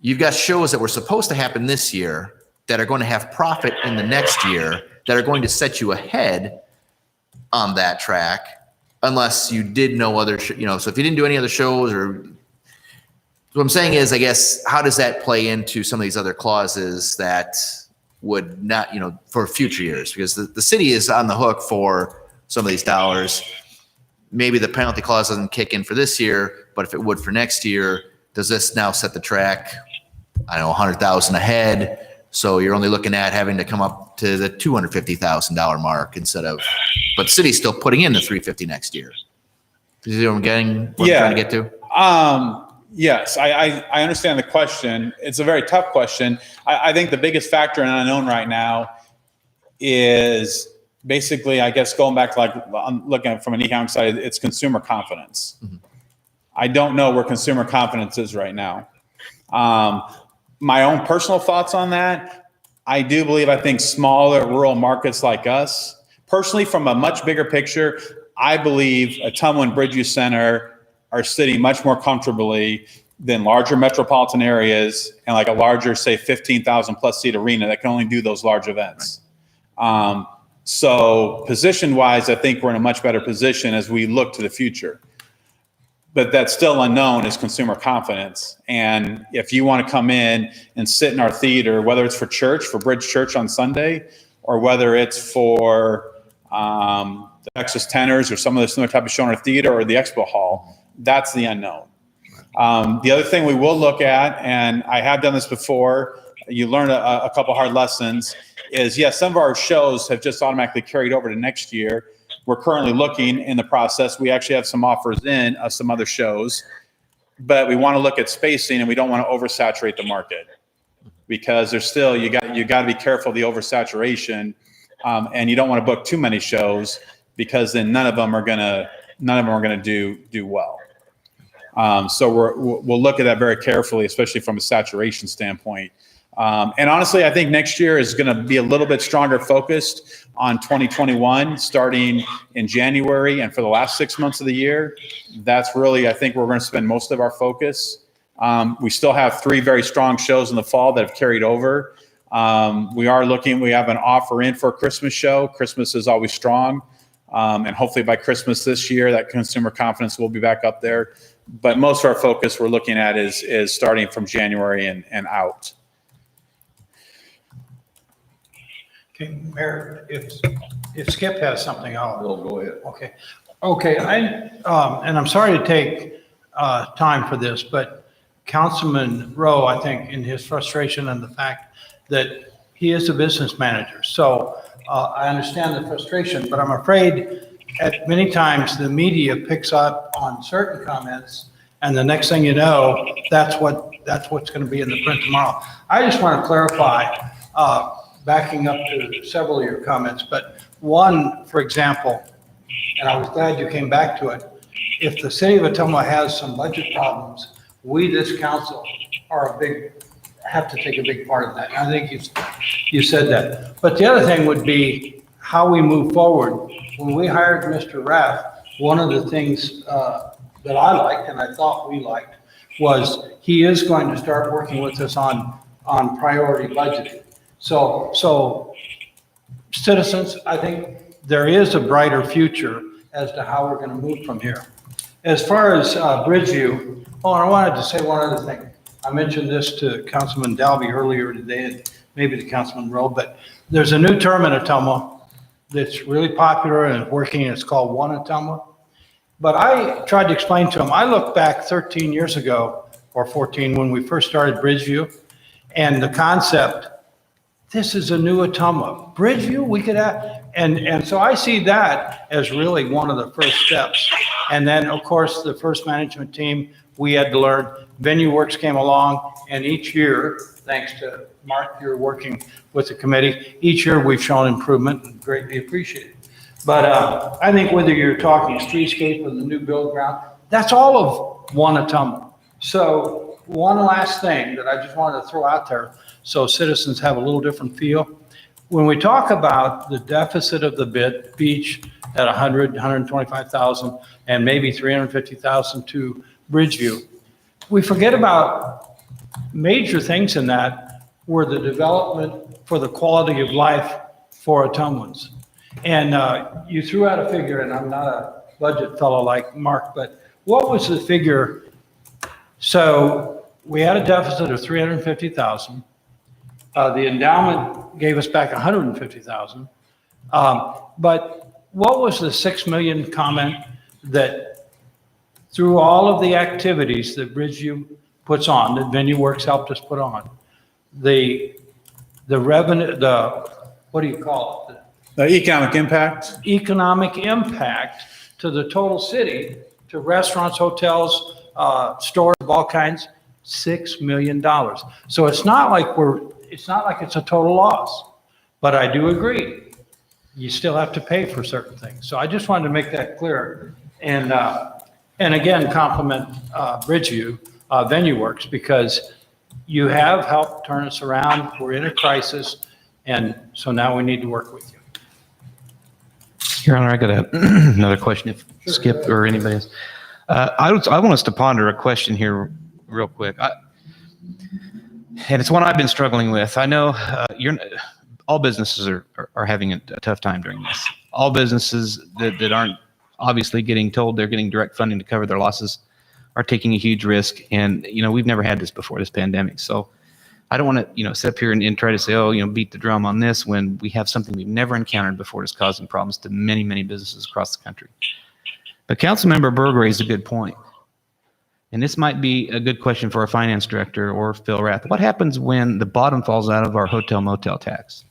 you've got shows that were supposed to happen this year that are going to have profit in the next year that are going to set you ahead on that track, unless you did no other, so if you didn't do any other shows or, what I'm saying is, I guess, how does that play into some of these other clauses that would not, for future years? Because the city is on the hook for some of these dollars. Maybe the penalty clause doesn't kick in for this year, but if it would for next year, does this now set the track, I don't know, 100,000 ahead? So you're only looking at having to come up to the $250,000 mark instead of, but the city's still putting in the $350 next year. You see what I'm getting? What I'm trying to get to? Yes, I understand the question. It's a very tough question. I think the biggest factor in unknown right now is basically, I guess, going back to I'm looking at it from an economic side, it's consumer confidence. Mm-hmm. I don't know where consumer confidence is right now. My own personal thoughts on that, I think smaller rural markets like us, personally, from a much bigger picture, I believe Ottumwa and Bridgeview Center are sitting much more comfortably than larger metropolitan areas and like a larger, say, 15,000 plus seat arena that can only do those large events. So position wise, I think we're in a much better position as we look to the future. But that's still unknown is consumer confidence. And if you want to come in and sit in our theater, whether it's for church, for Bridge Church on Sunday, or whether it's for the Texas Tenors or some of the similar type of show in our theater or the expo hall. That's the unknown. The other thing we will look at, and I have done this before, you learn a couple hard lessons, is yes, some of our shows have just automatically carried over to next year. We're currently looking in the process. We actually have some offers in of some other shows, but we want to look at spacing and we don't want to oversaturate the market because there's still, you got to be careful of the oversaturation, and you don't want to book too many shows because then none of them are going to do well. So we'll look at that very carefully, especially from a saturation standpoint. And honestly, I think next year is going to be a little bit stronger focused on 2021, starting in January and for the last 6 months of the year. That's really, I think we're going to spend most of our focus. We still have 3 very strong shows in the fall that have carried over. We have an offer in for a Christmas show. Christmas is always strong. And hopefully by Christmas this year, that consumer confidence will be back up there. But most of our focus we're looking at is starting from January and out. Okay, Mayor, if Skip has something, I'll go ahead. Okay, and I'm sorry to take time for this, but Councilman Rowe, I think in his frustration and the fact that he is a business manager. So I understand the frustration, but I'm afraid at many times the media picks up on certain comments and the next thing you know, that's what's going to be in the print tomorrow. I just want to clarify, backing up to several of your comments, but one, for example, and I was glad you came back to it. If the city of Ottumwa has some budget problems, we, this council, have to take a big part of that. I think you said that. But the other thing would be how we move forward. When we hired Mr. Raff, one of the things that I liked and I thought we liked was he is going to start working with us on priority budgeting. So citizens, I think there is a brighter future as to how we're going to move from here. As far as Bridgeview, and I wanted to say one other thing. I mentioned this to Councilman Dalby earlier today, and maybe to Councilman Rowe, but there's a new term in Ottumwa that's really popular and working. It's called One Ottumwa. But I tried to explain to him, I look back 13 years ago, or 14, when we first started Bridgeview, and the concept, this is a new Ottumwa. Bridgeview, we could have, and so I see that as really one of the first steps. And then, of course, the first management team, we had to learn. Venue Works came along, and each year, thanks to Mark, you're working with the committee, each year we've shown improvement and greatly appreciated. But I think whether you're talking streetscape or the new build ground, that's all of One Ottumwa. So one last thing that I just wanted to throw out there so citizens have a little different feel. When we talk about the deficit of the beach at 125,000 and maybe 350,000 to Bridgeview, we forget about major things in that were the development for the quality of life for Ottumwans. And you threw out a figure, and I'm not a budget fellow like Mark, but what was the figure? So we had a deficit of 350,000. The endowment gave us back 150,000. But what was the 6 million comment that through all of the activities that Bridgeview puts on, that Venue Works helped us put on, the revenue, what do you call it? The economic impact? Economic impact to the total city, to restaurants, hotels, stores of all kinds, $6 million. So it's not like it's a total loss, but I do agree. You still have to pay for certain things. So I just wanted to make that clear. And again, compliment Bridgeview, Venue Works, because you have helped turn us around. We're in a crisis. And so now we need to work with you. Your Honor, I got another question if Skip or anybody else. I want us to ponder a question here real quick. And it's one I've been struggling with. I know all businesses are having a tough time during this. All businesses that aren't obviously getting told they're getting direct funding to cover their losses are taking a huge risk. And, we've never had this before, this pandemic. So I don't want to, sit up here and try to say, beat the drum on this when we have something we've never encountered before that's causing problems to many, many businesses across the country. But Councilmember Berg raised a good point. And this might be a good question for our finance director or Phil Rath. What happens when the bottom falls out of our hotel-motel tax?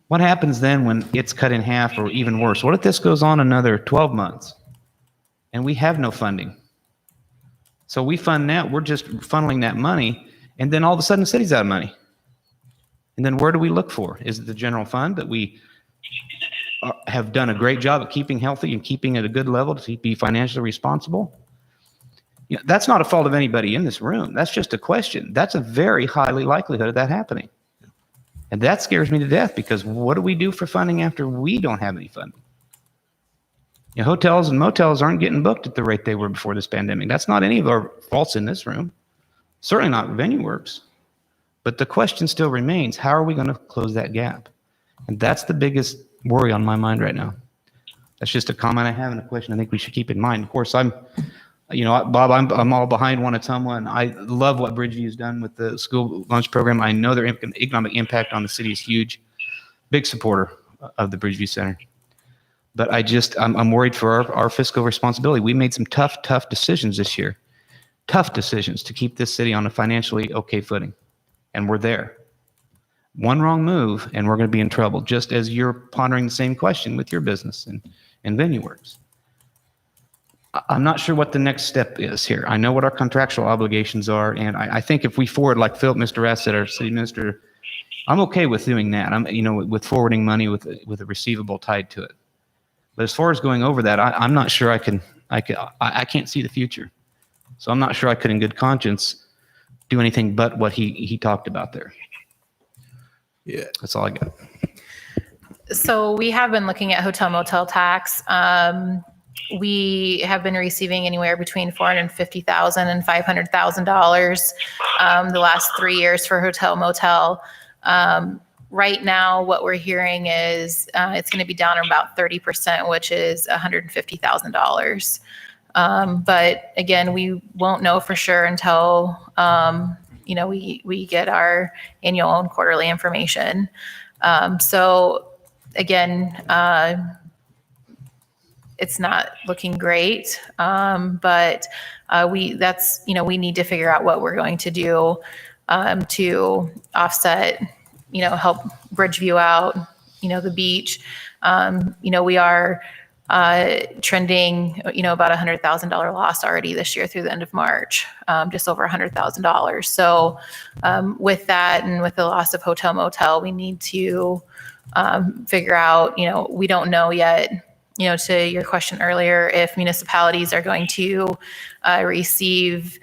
What happens then when it's cut in half or even worse? What if this goes on another 12 months and we have no funding? So we fund that, we're just funneling that money, and then all of a sudden the city's out of money. And then where do we look for? Is it the general fund that we have done a great job at keeping healthy and keeping at a good level to be financially responsible? That's not a fault of anybody in this room. That's just a question. That's a very highly likelihood of that happening. And that scares me to death, because what do we do for funding after we don't have any funding? Hotels and motels aren't getting booked at the rate they were before this pandemic. That's not any of our faults in this room. Certainly not VenueWorks. But the question still remains, how are we going to close that gap? And that's the biggest worry on my mind right now. That's just a comment I have and a question I think we should keep in mind. Of course, Bob, I'm all behind One Ottumwa, and I love what Bridgeview's done with the school lunch program. I know their economic impact on the city is huge. Big supporter of the Bridgeview Center. But I'm worried for our fiscal responsibility. We made some tough decisions this year. Tough decisions to keep this city on a financially okay footing. And we're there. One wrong move, and we're going to be in trouble, just as you're pondering the same question with your business and VenueWorks. I'm not sure what the next step is here. I know what our contractual obligations are, and I think if we forward, like Mr. Rath said, our city minister, I'm okay with doing that. With forwarding money with a receivable tied to it. But as far as going over that, I'm not sure I can't see the future. So I'm not sure I could, in good conscience, do anything but what he talked about there. Yeah, that's all I got. So we have been looking at Hotel-Motel Tax. We have been receiving anywhere between $450,000 and $500,000 the last 3 years for Hotel-Motel. Right now, what we're hearing is it's going to be down about 30%, which is $150,000. But again, we won't know for sure until we get our annual and quarterly information. So again, it's not looking great, but we need to figure out what we're going to do to offset, help Bridgeview out, the beach. We are trending, about $100,000 loss already this year through the end of March, just over $100,000. So with that, and with the loss of Hotel-Motel, we need to figure out, we don't know yet, to your question earlier, if municipalities are going to receive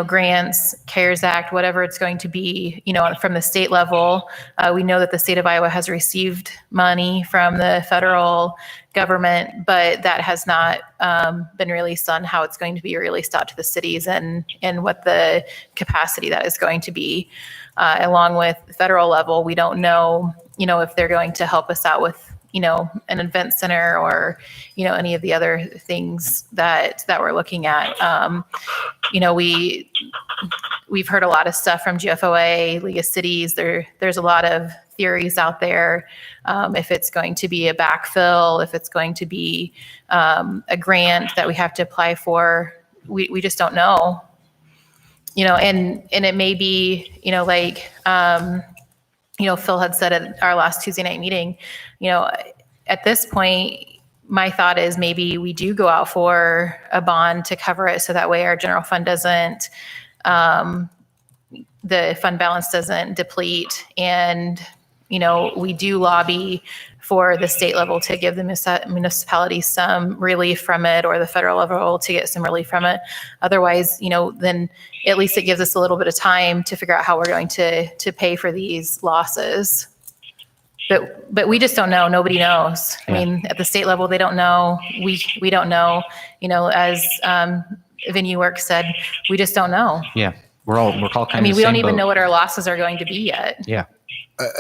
grants, CARES Act, whatever it's going to be, from the state level. We know that the state of Iowa has received money from the federal government, but that has not been released on how it's going to be released out to the cities and what the capacity that is going to be. Along with the federal level, we don't know, if they're going to help us out with an event center or, any of the other things that we're looking at. We've heard a lot of stuff from GFOA, League of Cities. There's a lot of theories out there. If it's going to be a backfill, if it's going to be a grant that we have to apply for, we just don't know. And it may be, Phil had said at our last Tuesday night meeting, at this point, my thought is maybe we do go out for a bond to cover it, so that way our general fund doesn't, the fund balance doesn't deplete, and we do lobby for the state level to give the municipality some relief from it, or the federal level to get some relief from it. Otherwise, then at least it gives us a little bit of time to figure out how we're going to pay for these losses. But we just don't know. Nobody knows. I mean, at the state level, they don't know. We don't know. As VenueWorks said, we just don't know. Yeah, we're all kind of. I mean, we don't even know what our losses are going to be yet. Yeah.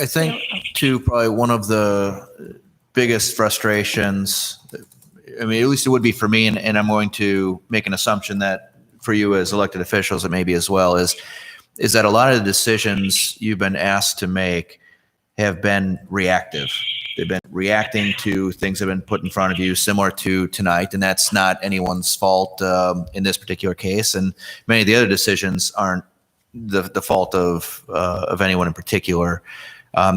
I think too, probably one of the biggest frustrations, at least it would be for me, and I'm going to make an assumption that for you as elected officials, and maybe as well, is that a lot of the decisions you've been asked to make have been reactive. They've been reacting to things that have been put in front of you, similar to tonight, and that's not anyone's fault in this particular case. And many of the other decisions aren't the fault of anyone in particular.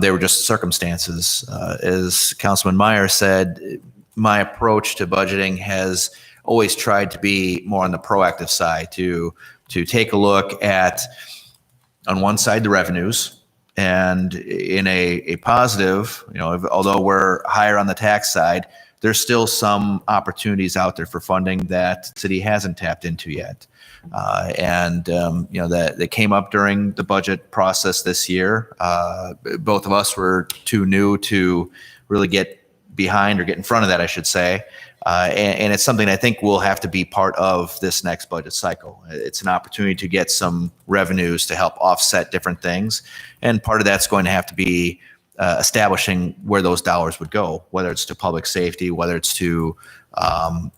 They were just circumstances. As Councilman Meyer said, my approach to budgeting has always tried to be more on the proactive side, to take a look at, on one side, the revenues, and in a positive, although we're higher on the tax side, there's still some opportunities out there for funding that city hasn't tapped into yet. That came up during the budget process this year. Both of us were too new to really get behind or get in front of that, I should say. And it's something I think will have to be part of this next budget cycle. It's an opportunity to get some revenues to help offset different things. And part of that's going to have to be establishing where those dollars would go, whether it's to public safety, whether it's to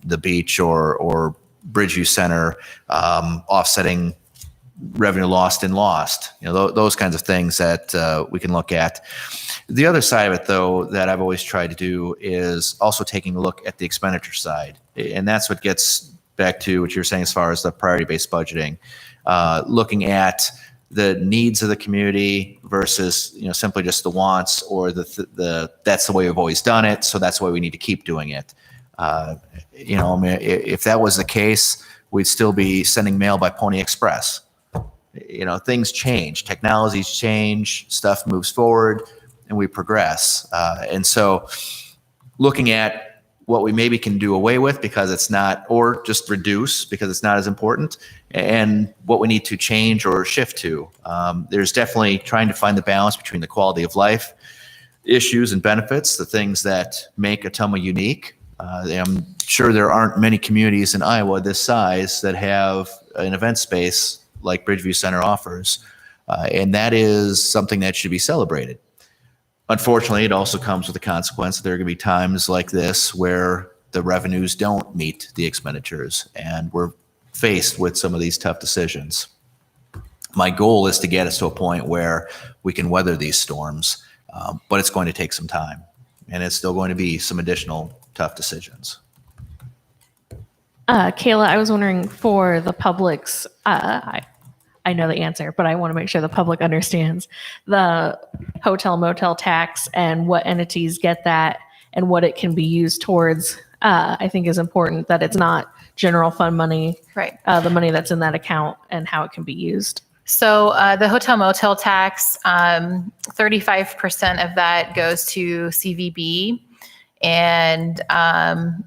the beach or Bridgeview Center, offsetting revenue lost and lost, those kinds of things that we can look at. The other side of it, though, that I've always tried to do is also taking a look at the expenditure side. And that's what gets back to what you're saying as far as the priority-based budgeting, looking at the needs of the community versus, simply just the wants, or the that's the way we've always done it, so that's the way we need to keep doing it. If that was the case, we'd still be sending mail by Pony Express. Things change, technologies change, stuff moves forward, and we progress. And so looking at what we maybe can do away with because it's not, or just reduce because it's not as important, and what we need to change or shift to. There's definitely trying to find the balance between the quality of life issues and benefits, the things that make Ottumwa unique. I'm sure there aren't many communities in Iowa this size that have an event space like Bridgeview Center offers. And that is something that should be celebrated. Unfortunately, it also comes with the consequence that there are going to be times like this where the revenues don't meet the expenditures, and we're faced with some of these tough decisions. My goal is to get us to a point where we can weather these storms, but it's going to take some time, and it's still going to be some additional tough decisions. Kayla, I was wondering for the public's, I know the answer, but I want to make sure the public understands the Hotel-Motel Tax and what entities get that and what it can be used towards. I think is important that it's not general fund money, Right. The money that's in that account and how it can be used. So the Hotel-Motel Tax, 35% of that goes to CVB, and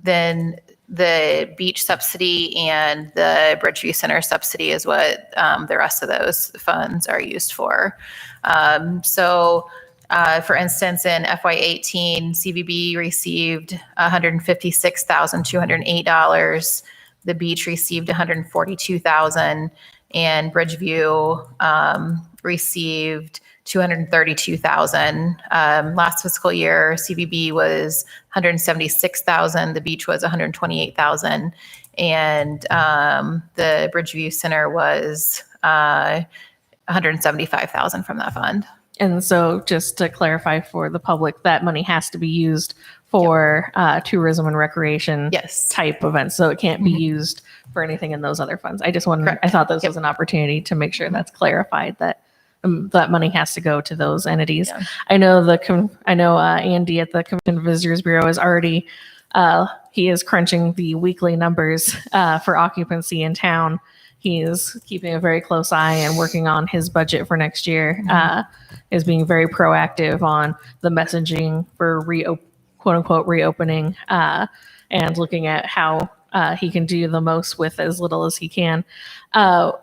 then the beach subsidy and the Bridgeview Center subsidy is what the rest of those funds are used for. For instance, in FY18, CVB received $156,208. The beach received $142,000, and Bridgeview received $232,000. Last fiscal year, CVB was $176,000. The beach was $128,000, and the Bridgeview Center was $175,000 from that fund. And so just to clarify for the public, that money has to be used for tourism and recreation Yes. type events. So it can't be used for anything in those other funds. I just wanted, Correct. I thought this was an opportunity to make sure that's clarified, that that money has to go to those entities. Yeah. I know Andy at the Commission Visitors Bureau is already, he is crunching the weekly numbers for occupancy in town. He is keeping a very close eye and working on his budget for next year, is being very proactive on the messaging for quote unquote reopening, and looking at how he can do the most with as little as he can. But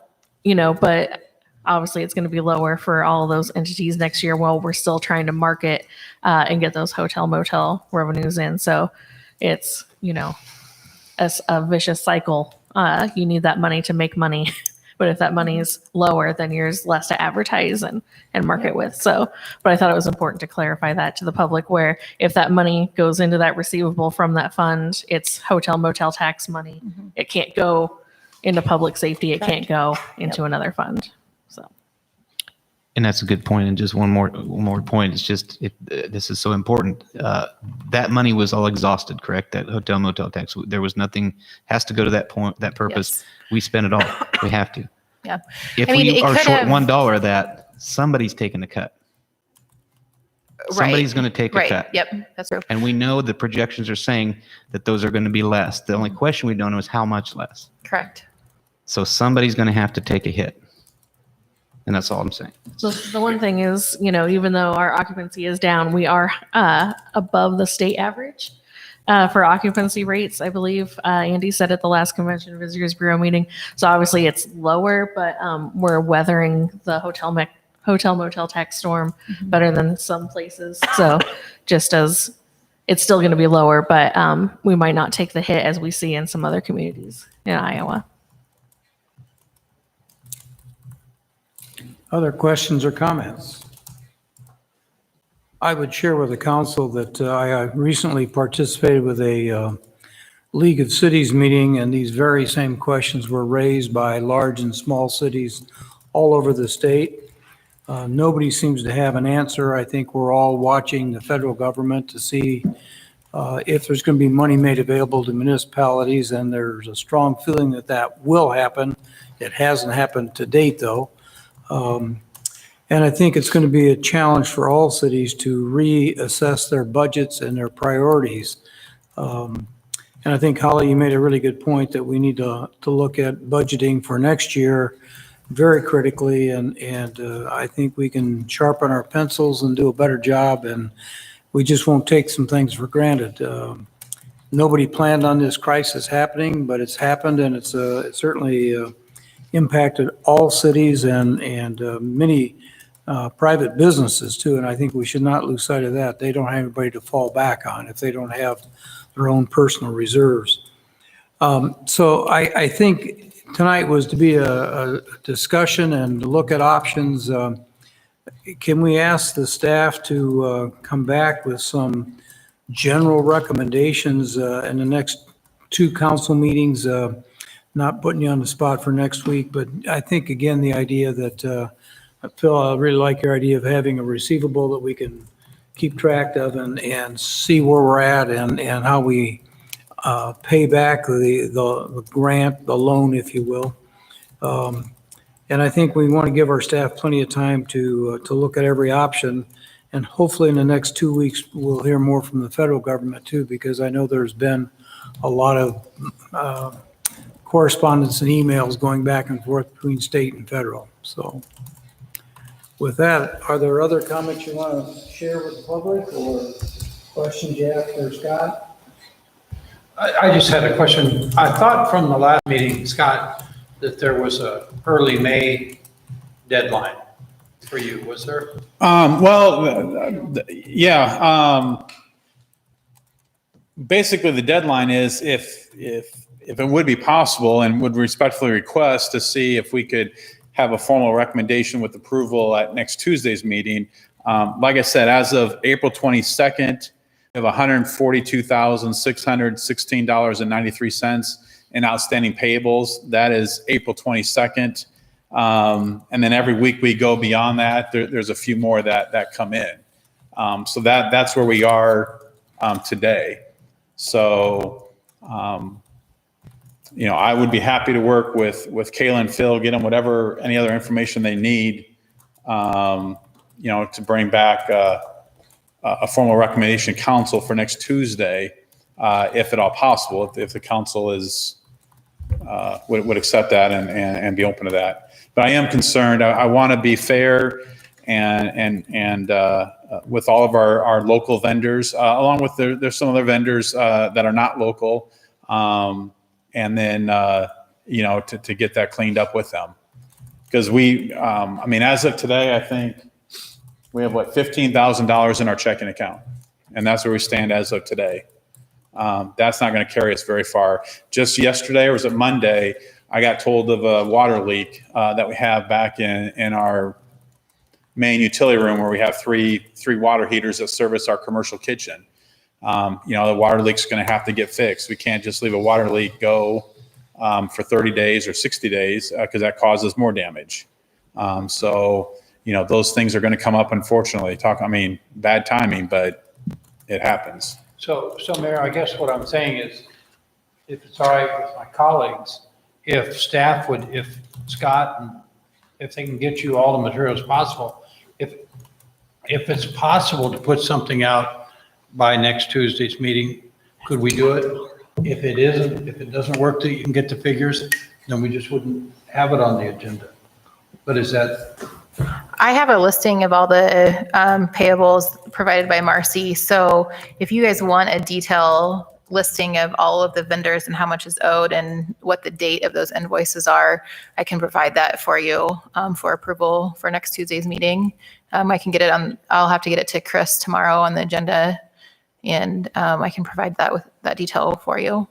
obviously it's going to be lower for all of those entities next year while we're still trying to market and get those hotel-motel revenues in. So it's, a vicious cycle. You need that money to make money. But if that money is lower, then there's less to advertise and market with. So, but I thought it was important to clarify that to the public, where if that money goes into that receivable from that fund, it's hotel motel tax money. It can't go into public safety. It can't go into another fund. So. And that's a good point. And just one more point. It's just, this is so important. That money was all exhausted, correct? That hotel-motel tax, there was nothing, has to go to that point, that purpose. Yes. We spend it all. We have to. Yeah. If I mean, we it are could short have- $1 of that, somebody's taking a cut. Somebody's going to take a Right. cut. Yep. That's true. And we know the projections are saying that those are going to be less. The only question we don't know is how much less. Correct. So somebody's going to have to take a hit. And that's all I'm saying. So the one thing is, even though our occupancy is down, we are above the state average for occupancy rates, I believe. Andy said at the last Convention Visitors Bureau meeting. So obviously it's lower, but we're weathering the Hotel-Motel Tax storm better than some places. So just as it's still going to be lower, but we might not take the hit as we see in some other communities in Iowa. Other questions or comments? I would share with the council that I recently participated with a League of Cities meeting, and these very same questions were raised by large and small cities all over the state. Nobody seems to have an answer. I think we're all watching the federal government to see if there's going to be money made available to municipalities, and there's a strong feeling that that will happen. It hasn't happened to date, though. And I think it's going to be a challenge for all cities to reassess their budgets and their priorities. And I think, Holly, you made a really good point that we need to look at budgeting for next year very critically. And I think we can sharpen our pencils and do a better job. And we just won't take some things for granted. Nobody planned on this crisis happening, but it's happened, and it's certainly impacted all cities and many private businesses too. And I think we should not lose sight of that. They don't have anybody to fall back on if they don't have their own personal reserves. So I think tonight was to be a discussion and look at options. Can we ask the staff to come back with some general recommendations in the next two council meetings? Not putting you on the spot for next week, but I think, again, the idea that, Phil, I really like your idea of having a receivable that we can keep track of and see where we're at and how we pay back the grant, the loan, if you will. And I think we want to give our staff plenty of time to look at every option. And hopefully in the next 2 weeks, we'll hear more from the federal government too, because I know there's been a lot of correspondence and emails going back and forth between state and federal. So with that, are there other comments you want to share with the public or questions you have for Scott? I just had a question. I thought from the last meeting, Scott, that there was a early May deadline for you. Was there? Yeah. Basically, the deadline is if it would be possible, and would respectfully request to see if we could have a formal recommendation with approval at next Tuesday's meeting. Like I said, as of April 22nd, we have $142,616.93 in outstanding payables. That is April 22nd. And then every week we go beyond that, there's a few more that come in. So that's where we are today. So, I would be happy to work with Kayla and Phil, get them any other information they need, to bring back a formal recommendation council for next Tuesday, if at all possible, if the council would accept that and be open to that. But I am concerned. I want to be fair and with all of our local vendors, along with there's some other vendors that are not local. And then, to get that cleaned up with them. Because as of today, I think we have, $15,000 in our checking account. And that's where we stand as of today. That's not going to carry us very far. Just yesterday, or was it Monday, I got told of a water leak that we have back in our main utility room where we have three water heaters that service our commercial kitchen. The water leak's going to have to get fixed. We can't just leave a water leak go for 30 days or 60 days because that causes more damage. So, those things are going to come up, unfortunately. Bad timing, but it happens. So Mayor, I guess what I'm saying is, if it's all right with my colleagues, if staff would, if Scott, and if they can get you all the materials possible, if it's possible to put something out by next Tuesday's meeting, could we do it? If it doesn't work, that you can get the figures, then we just wouldn't have it on the agenda. But is that? I have a listing of all the payables provided by Marcy. So if you guys want a detailed listing of all of the vendors and how much is owed and what the date of those invoices are, I can provide that for you for approval for next Tuesday's meeting. I can get it on, I'll have to get it to Chris tomorrow on the agenda, and I can provide that with that detail for you.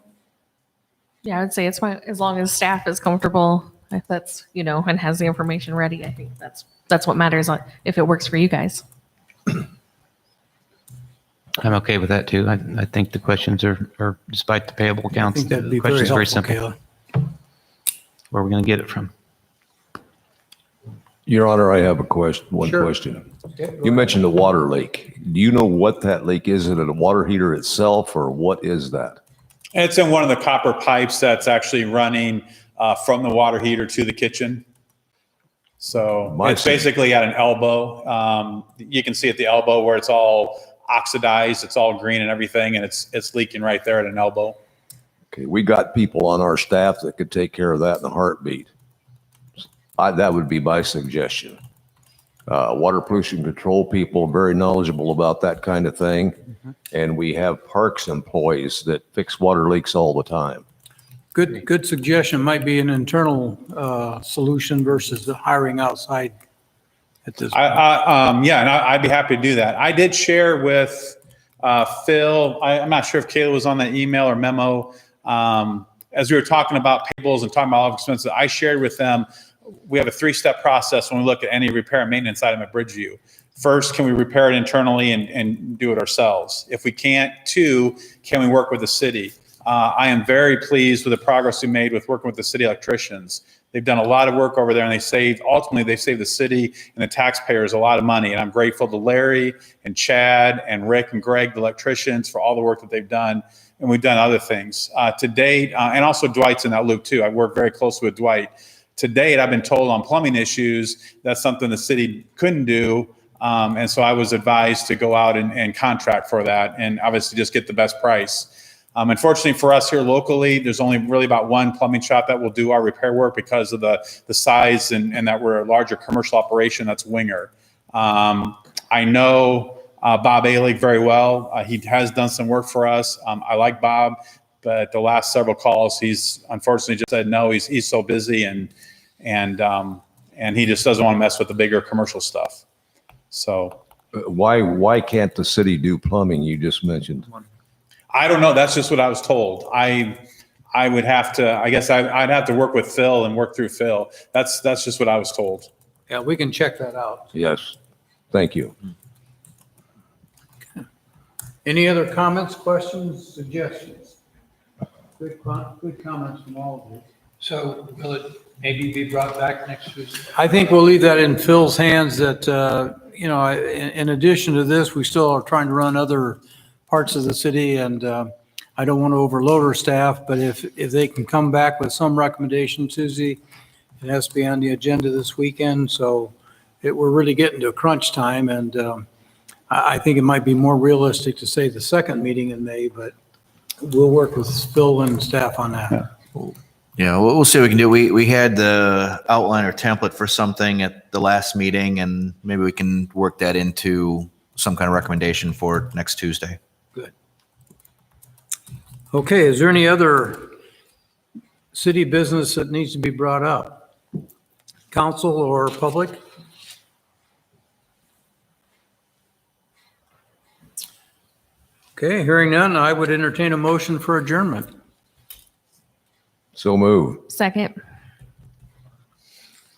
Yeah, I would say it's fine as long as staff is comfortable. If that's, and has the information ready, I think that's what matters if it works for you guys. I'm okay with that too. I think the questions are despite the payable I accounts, think that'd the be very question's helpful, very simple. Kayla. Where are we going to get it from? Your Honor, I have a question, one Sure. question. You mentioned the water leak. Do you know what that leak is? Is it a water heater itself, or what is that? It's in one of the copper pipes that's actually running from the water heater to the kitchen. So it's basically at an elbow. You can see at the elbow where it's all oxidized, it's all green and everything, and it's leaking right there at an elbow. Okay, we got people on our staff that could take care of that in a heartbeat. That would be my suggestion. Water pollution control people are very knowledgeable about that kind of thing. And we have parks employees that fix water leaks all the time. Good suggestion. Might be an internal solution versus the hiring outside at this point. Yeah, and I'd be happy to do that. I did share with Phil, I'm not sure if Kayla was on that email or memo. As we were talking about payables and talking about all of expenses, I shared with them, we have a 3-step process when we look at any repair and maintenance item at Bridgeview. First, can we repair it internally and do it ourselves? If we can't, 2, can we work with the city? I am very pleased with the progress we made with working with the city electricians. They've done a lot of work over there, and ultimately they saved the city and the taxpayers a lot of money. And I'm grateful to Larry and Chad and Rick and Greg, the electricians, for all the work that they've done. And we've done other things to date. And also Dwight's in that loop too. I work very closely with Dwight. To date, I've been told on plumbing issues, that's something the city couldn't do. And so I was advised to go out and contract for that and obviously just get the best price. Unfortunately for us here locally, there's only really about one plumbing shop that will do our repair work because of the size and that we're a larger commercial operation. That's Winger. I know Bob Alig very well. He has done some work for us. I like Bob, but the last several calls, he's unfortunately just said no. He's so busy and he just doesn't want to mess with the bigger commercial stuff. So Why can't the city do plumbing? You just mentioned. I don't know. That's just what I was told. I would have to, I guess I'd have to work with Phil and work through Phil. That's just what I was told. Yeah, we can check that out. Yes. Thank you. Any other comments, questions, suggestions? Good comments from all of you. So will it maybe be brought back next Tuesday? I think we'll leave that in Phil's hands that, in addition to this, we still are trying to run other parts of the city, and I don't want to overload our staff, but if they can come back with some recommendation Tuesday, it has to be on the agenda this weekend, so we're really getting to a crunch time, and I think it might be more realistic to say the second meeting in May, but we'll work with Phil and staff on that. Yeah, we'll see what we can do. We had the outline or template for something at the last meeting, and maybe we can work that into some kind of recommendation for next Tuesday. Good. Okay, is there any other city business that needs to be brought up? Council or public? Okay, hearing none, I would entertain a motion for adjournment. So move. Second.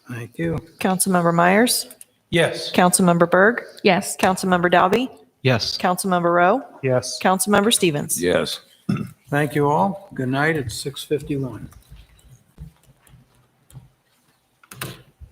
Thank you. Councilmember Myers, Yes. Councilmember Berg, Yes. Councilmember Dalby, Yes. Councilmember Rowe, Yes. Councilmember Stevens. Yes. Thank you all. Good night. It's 6:51.